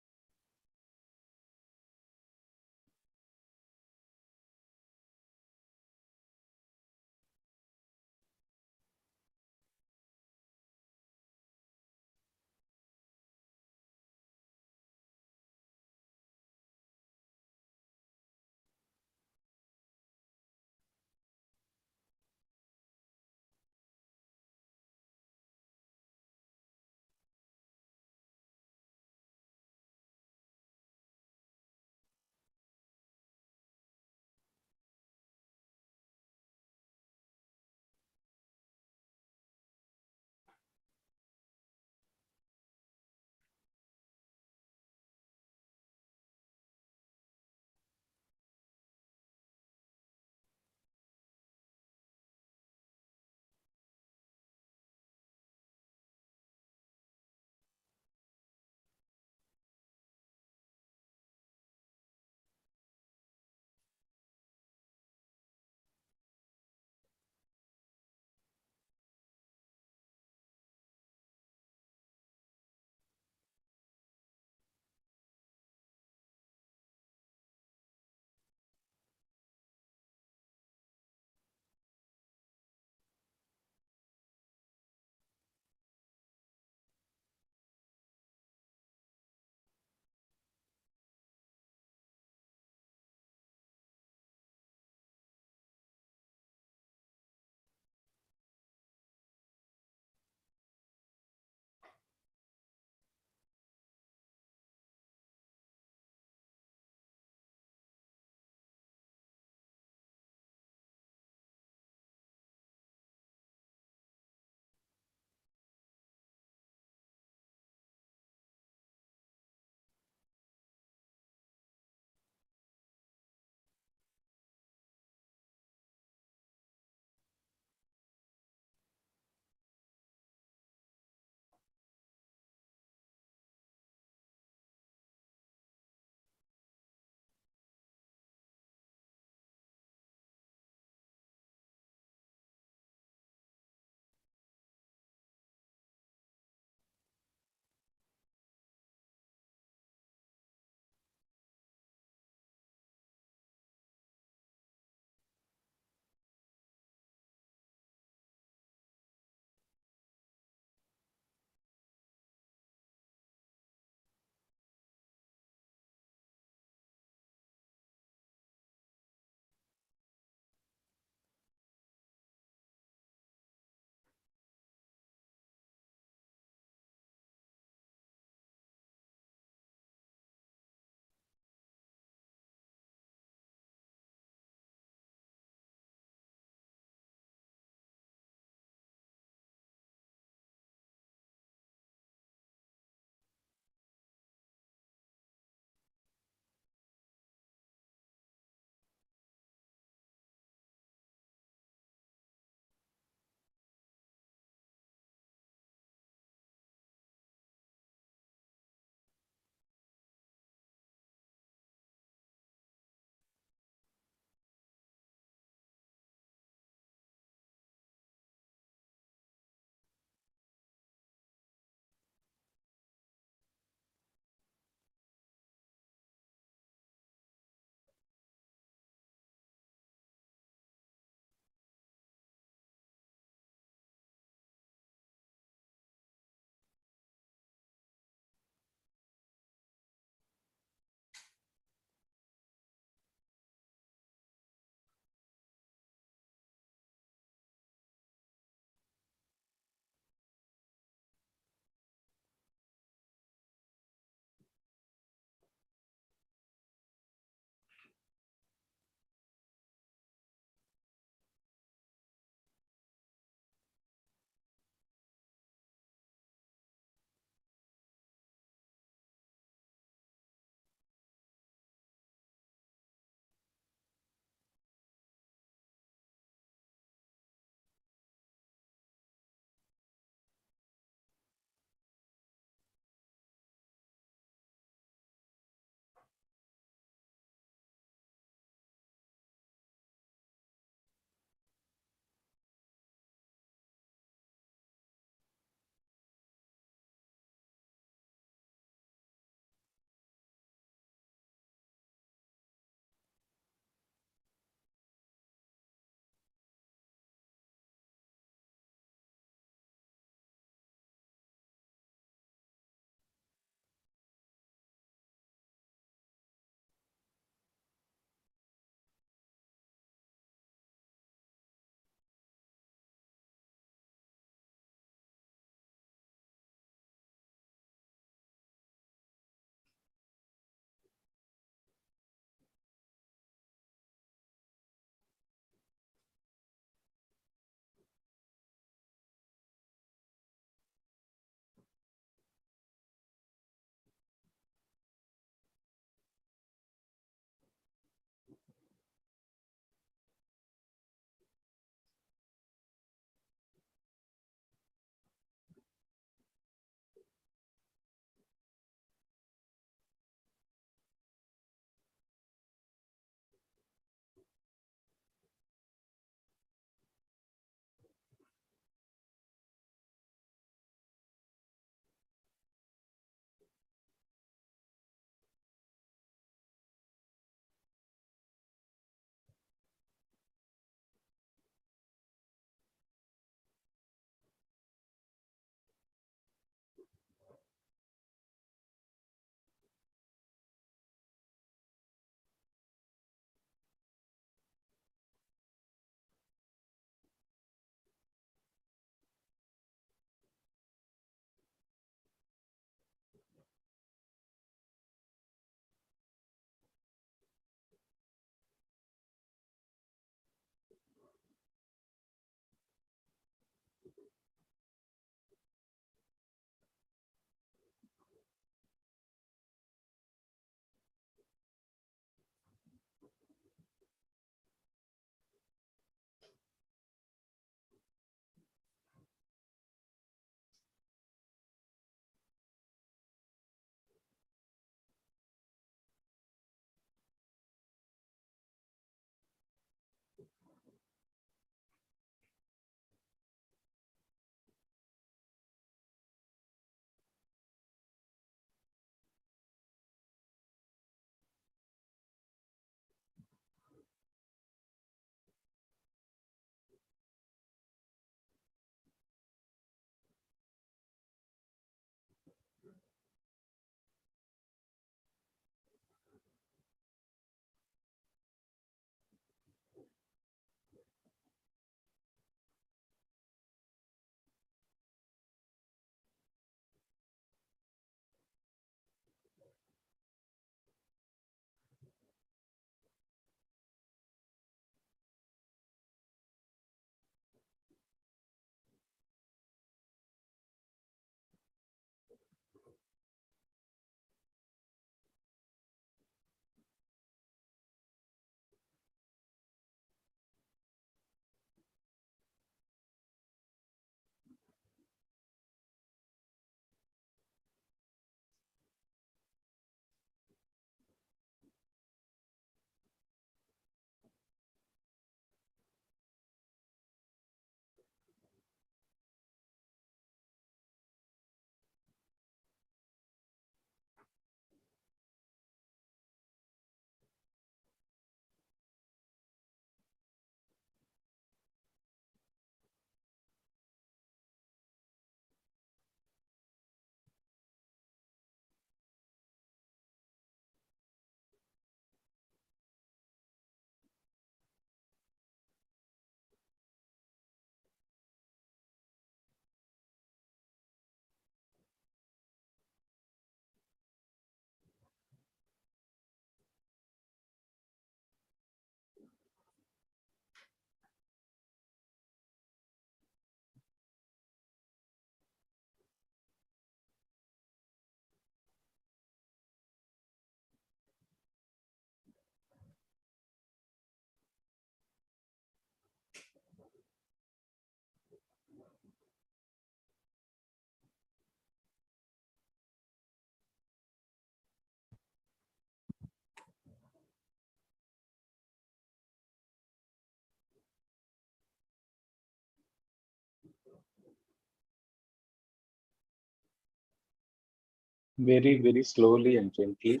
S4: Very, very slowly and gently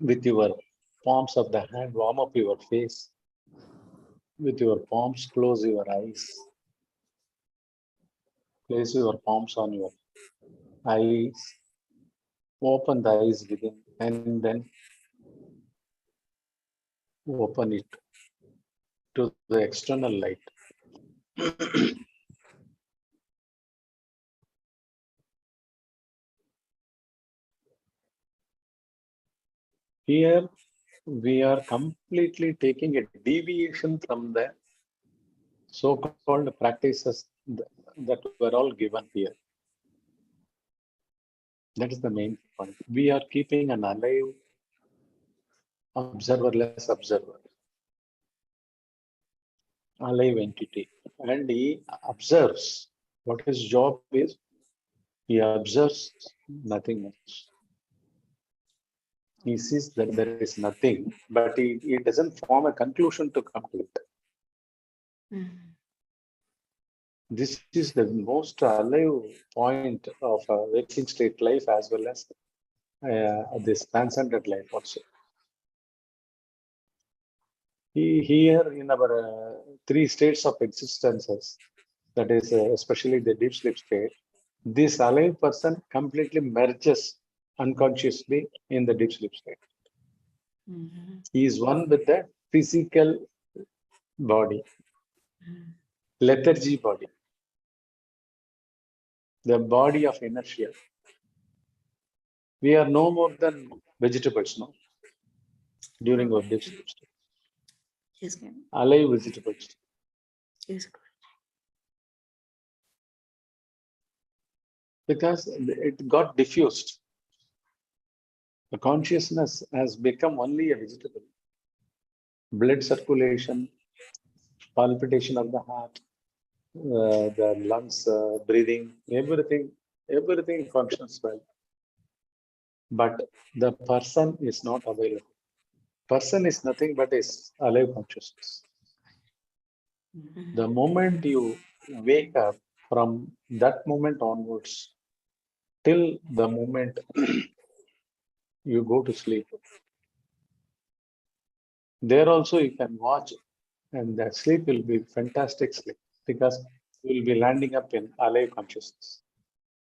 S4: with your palms of the hand, warm up your face. With your palms, close your eyes. Place your palms on your eyes. Open the eyes within and then open it to the external light. Here we are completely taking a deviation from the so-called practices that were all given here. That is the main point. We are keeping an alive observerless observer, alive entity, and he observes. What his job is, he observes nothing else. He sees that there is nothing, but he doesn't form a conclusion to come to it. This is the most alive point of waking state life as well as this transcendent life also. Here in our three states of existences, that is especially the deep sleep state, this alive person completely merges unconsciously in the deep sleep state. He is one with the physical body, lethargy body, the body of inertia. We are no more than vegetables now during our deep sleep state.
S5: Yes,
S4: Alive vegetables.
S5: yes.
S4: Because it got diffused. The consciousness has become only a vegetable. Blood circulation, palpitation of the heart, the lungs, breathing, everything functions well. But the person is not available. Person is nothing but is alive consciousness. The moment you wake up, from that moment onwards, till the moment you go to sleep, there also you can watch, and that sleep will be fantastic sleep because you will be landing up in alive consciousness.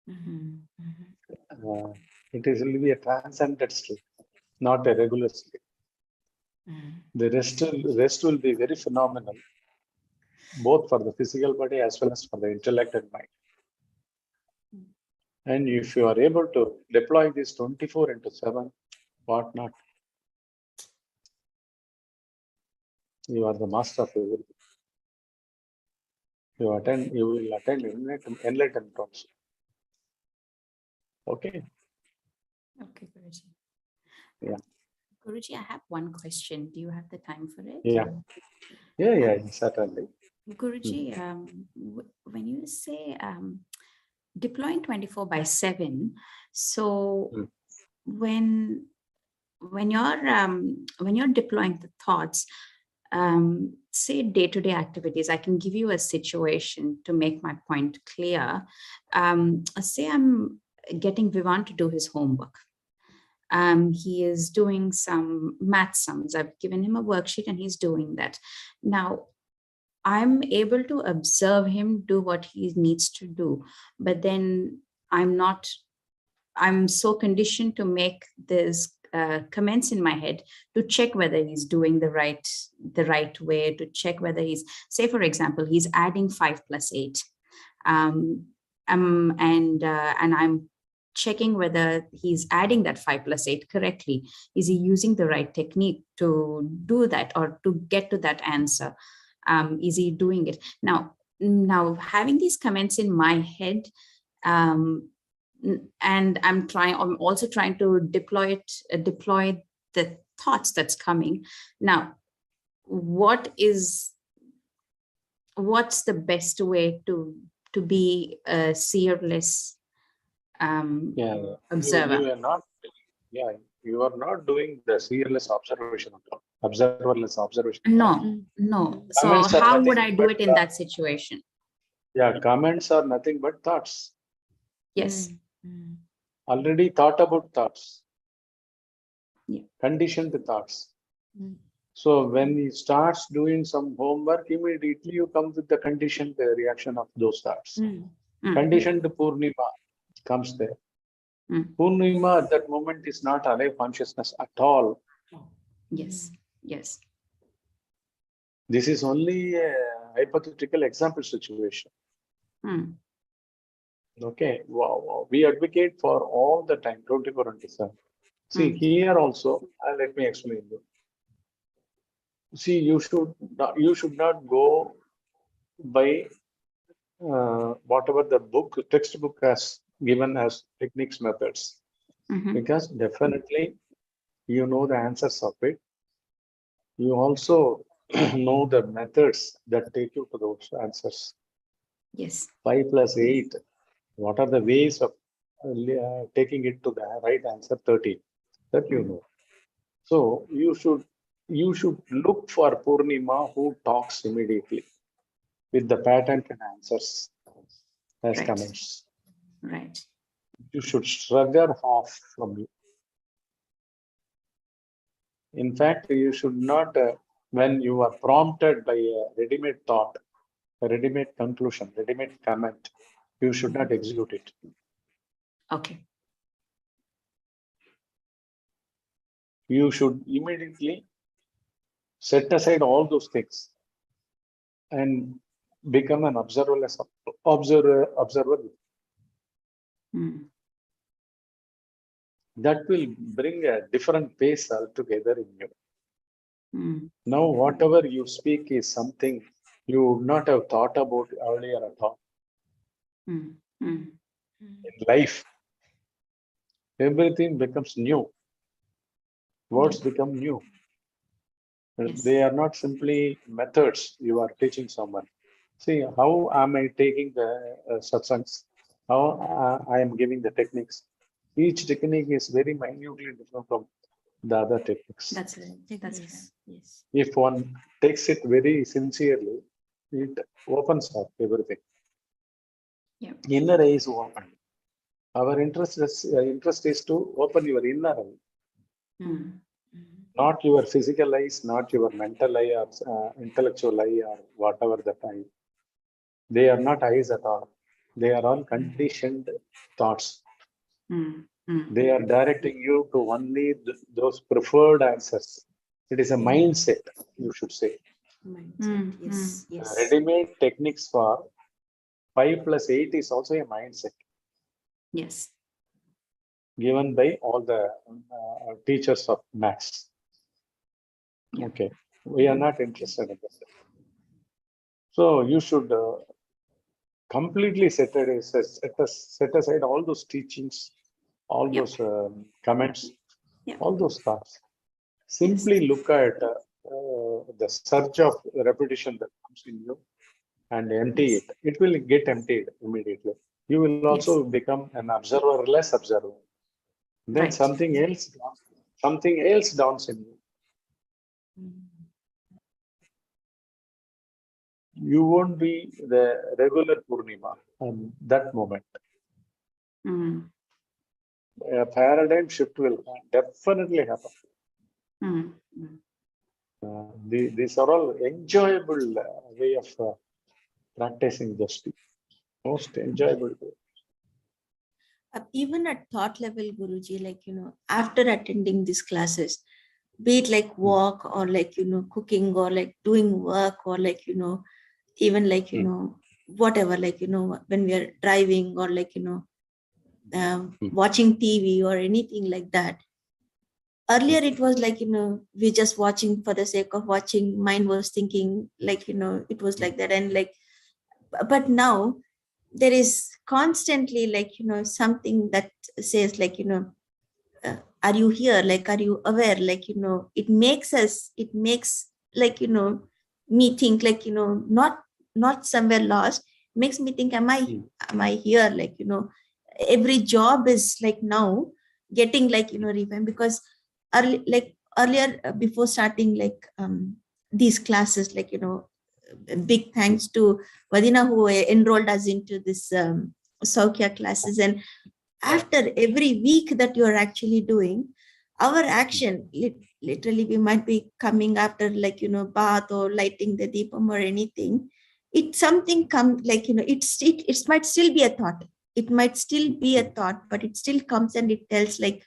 S4: It will be a transcendent sleep, not a regular sleep. The rest will be very phenomenal, both for the physical body as well as for the intellect and mind. And if you are able to deploy this 24/7, what not? You are the master of everything. You will attain enlightenment also. Okay.
S3: Okay, Guruji.
S4: Yeah.
S3: Guruji, I have one question. Do you have the time for it?
S4: Yeah, certainly.
S3: Guruji, when you say deploying 24/7, so when you're deploying the thoughts, say day-to-day activities, I can give you a situation to make my point clear. Say I'm getting Vivan to do his homework. He is doing some math sums. I've given him a worksheet and he's doing that. Now, I'm able to observe him do what he needs to do, but then I'm so conditioned to make this comments in my head to check whether he's doing the right way, to check whether he's, say for example, he's adding 5 + 8, and I'm checking whether he's adding that 5 + 8 correctly. Is he using the right technique to do that or to get to that answer? Is he doing it? Now having these comments in my head, and I'm also trying to deploy the thoughts that's coming. Now, what's the best way to be a seerless observer?
S4: You are not doing the seerless observation, observerless observation.
S3: No. So how would I do it in that situation?
S4: Yeah, comments are nothing but thoughts.
S3: Yes.
S4: already thought about thoughts,
S3: Yeah.
S4: conditioned thoughts.
S5: Mm.
S4: So when he starts doing some homework, immediately you come with the conditioned reaction of those thoughts.
S5: Mm.
S4: Conditioned Purnima comes there. Purnima at that moment is not alive consciousness at all.
S3: Yes. Yes.
S4: This is only a hypothetical example situation.
S3: Mm.
S4: Okay. Wow. We advocate for all the time, 24/7. See, here also, let me explain you. See, you should not go by whatever the textbook has given as techniques, methods, because definitely you know the answers of it. You also know the methods that take you to those answers.
S3: Yes.
S4: 5 plus 8. What are the ways of taking it to the right answer? 13. That you know. So you should look for Purnima who talks immediately with the pattern and answers as
S3: Right.
S4: comments.
S3: Right.
S4: You should shrug her off from you. In fact, you should not, when you are prompted by a ready-made thought, a ready-made conclusion, ready-made comment, you should not execute it.
S3: Okay.
S4: You should immediately set aside all those things and become an observer. That will bring a different pace altogether in you. Now, whatever you speak is something you would not have thought about earlier at all. In life, everything becomes new. Words become new.
S3: Yes.
S4: They are not simply methods you are teaching someone. See, how am I taking the satsangs? How I am giving the techniques? Each technique is very minutely different from the other techniques.
S3: That's right. That's right.
S5: Yes.
S4: If one takes it very sincerely, it opens up everything.
S3: Yeah.
S4: Inner eye is open. Our interest is to open your inner eye. Not your physical eyes, not your mental eye or intellectual eye or whatever that eye. They are not eyes at all. They are all conditioned thoughts. They are directing you to only those preferred answers. It is a mindset, you should say.
S5: Mindset. Yes. Yes.
S4: Ready-made techniques for 5 plus 8 is also a mindset.
S3: Yes.
S4: Given by all the teachers of maths.
S3: Yeah.
S4: Okay, we are not interested in that. So you should completely set aside all those teachings, all those comments, all those thoughts. Simply look at the surge of repetition that comes in you and empty it. It will get emptied immediately. You will also become an observer, less observer. Then something else dawns in you. You won't be the regular Purnima at that moment. A paradigm shift will definitely happen. These are all enjoyable way of practicing justice. Most enjoyable way.
S5: Even at thought level, Guruji, like, after attending these classes, be it like walk or like, cooking or like doing work or like, even like, whatever, like, when we are driving or like, watching TV or anything like that. Earlier, it was like, we're just watching for the sake of watching. Mind was thinking like, it was like that. And like, but now there is constantly like, something that says like, are you here? Like, are you aware? Like, it makes like, me think like, not somewhere lost, makes me think, am I here? Like, every job is like now getting like, revamped, because earlier before starting like these classes, like, big thanks to Vadina who enrolled us into this Soukya classes. And after every week that you are actually doing, our action, literally we might be coming after like, bath or lighting the deepam or anything. It something comes like, it might still be a thought. It might still be a thought, but it still comes and it tells like,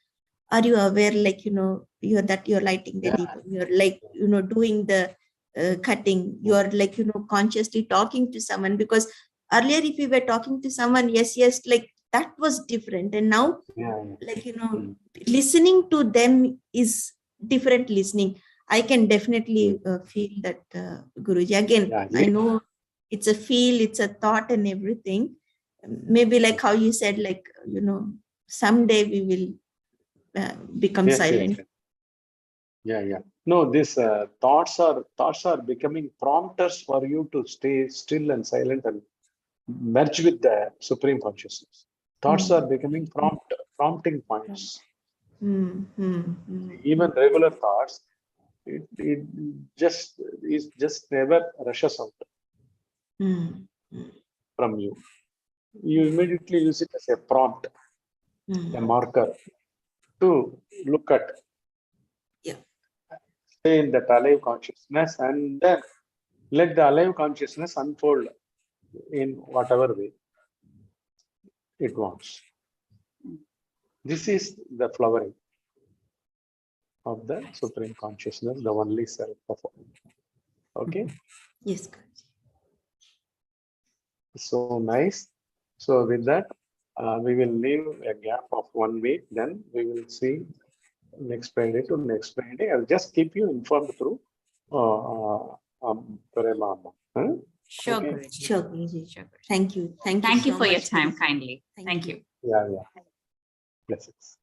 S5: are you aware, like, you're lighting the deepam, you're like, doing the cutting, you're like, consciously talking to someone, because earlier if we were talking to someone, yes, like that was different. And now, like, listening to them is different listening. I can definitely feel that, Guruji. Again, I know it's a feel, it's a thought and everything. Maybe like how you said, like, someday we will become silent.
S4: Yeah. No, these thoughts are becoming prompters for you to stay still and silent and merge with the Supreme Consciousness. Thoughts are becoming prompting points. Even regular thoughts, it just never rushes out from you. You immediately use it as a prompt, a marker to look at. Stay in that alive consciousness and then let the alive consciousness unfold in whatever way it wants. This is the flowering of the Supreme Consciousness, the only self of all. Okay?
S5: Yes.
S4: So nice. So with that, we will leave a gap of 1 week. Then we will see next Friday to next Friday. I'll just keep you informed through Prema.
S3: Sure,
S4: Okay.
S3: Guruji.
S5: Sure, Guruji.
S3: Sure, Guruji.
S5: Thank you.
S3: Thank you
S5: so
S3: for your
S5: much,
S3: time
S5: Guruji.
S3: kindly.
S5: Thank
S3: Thank
S5: you.
S3: you.
S4: Yeah. Blessings.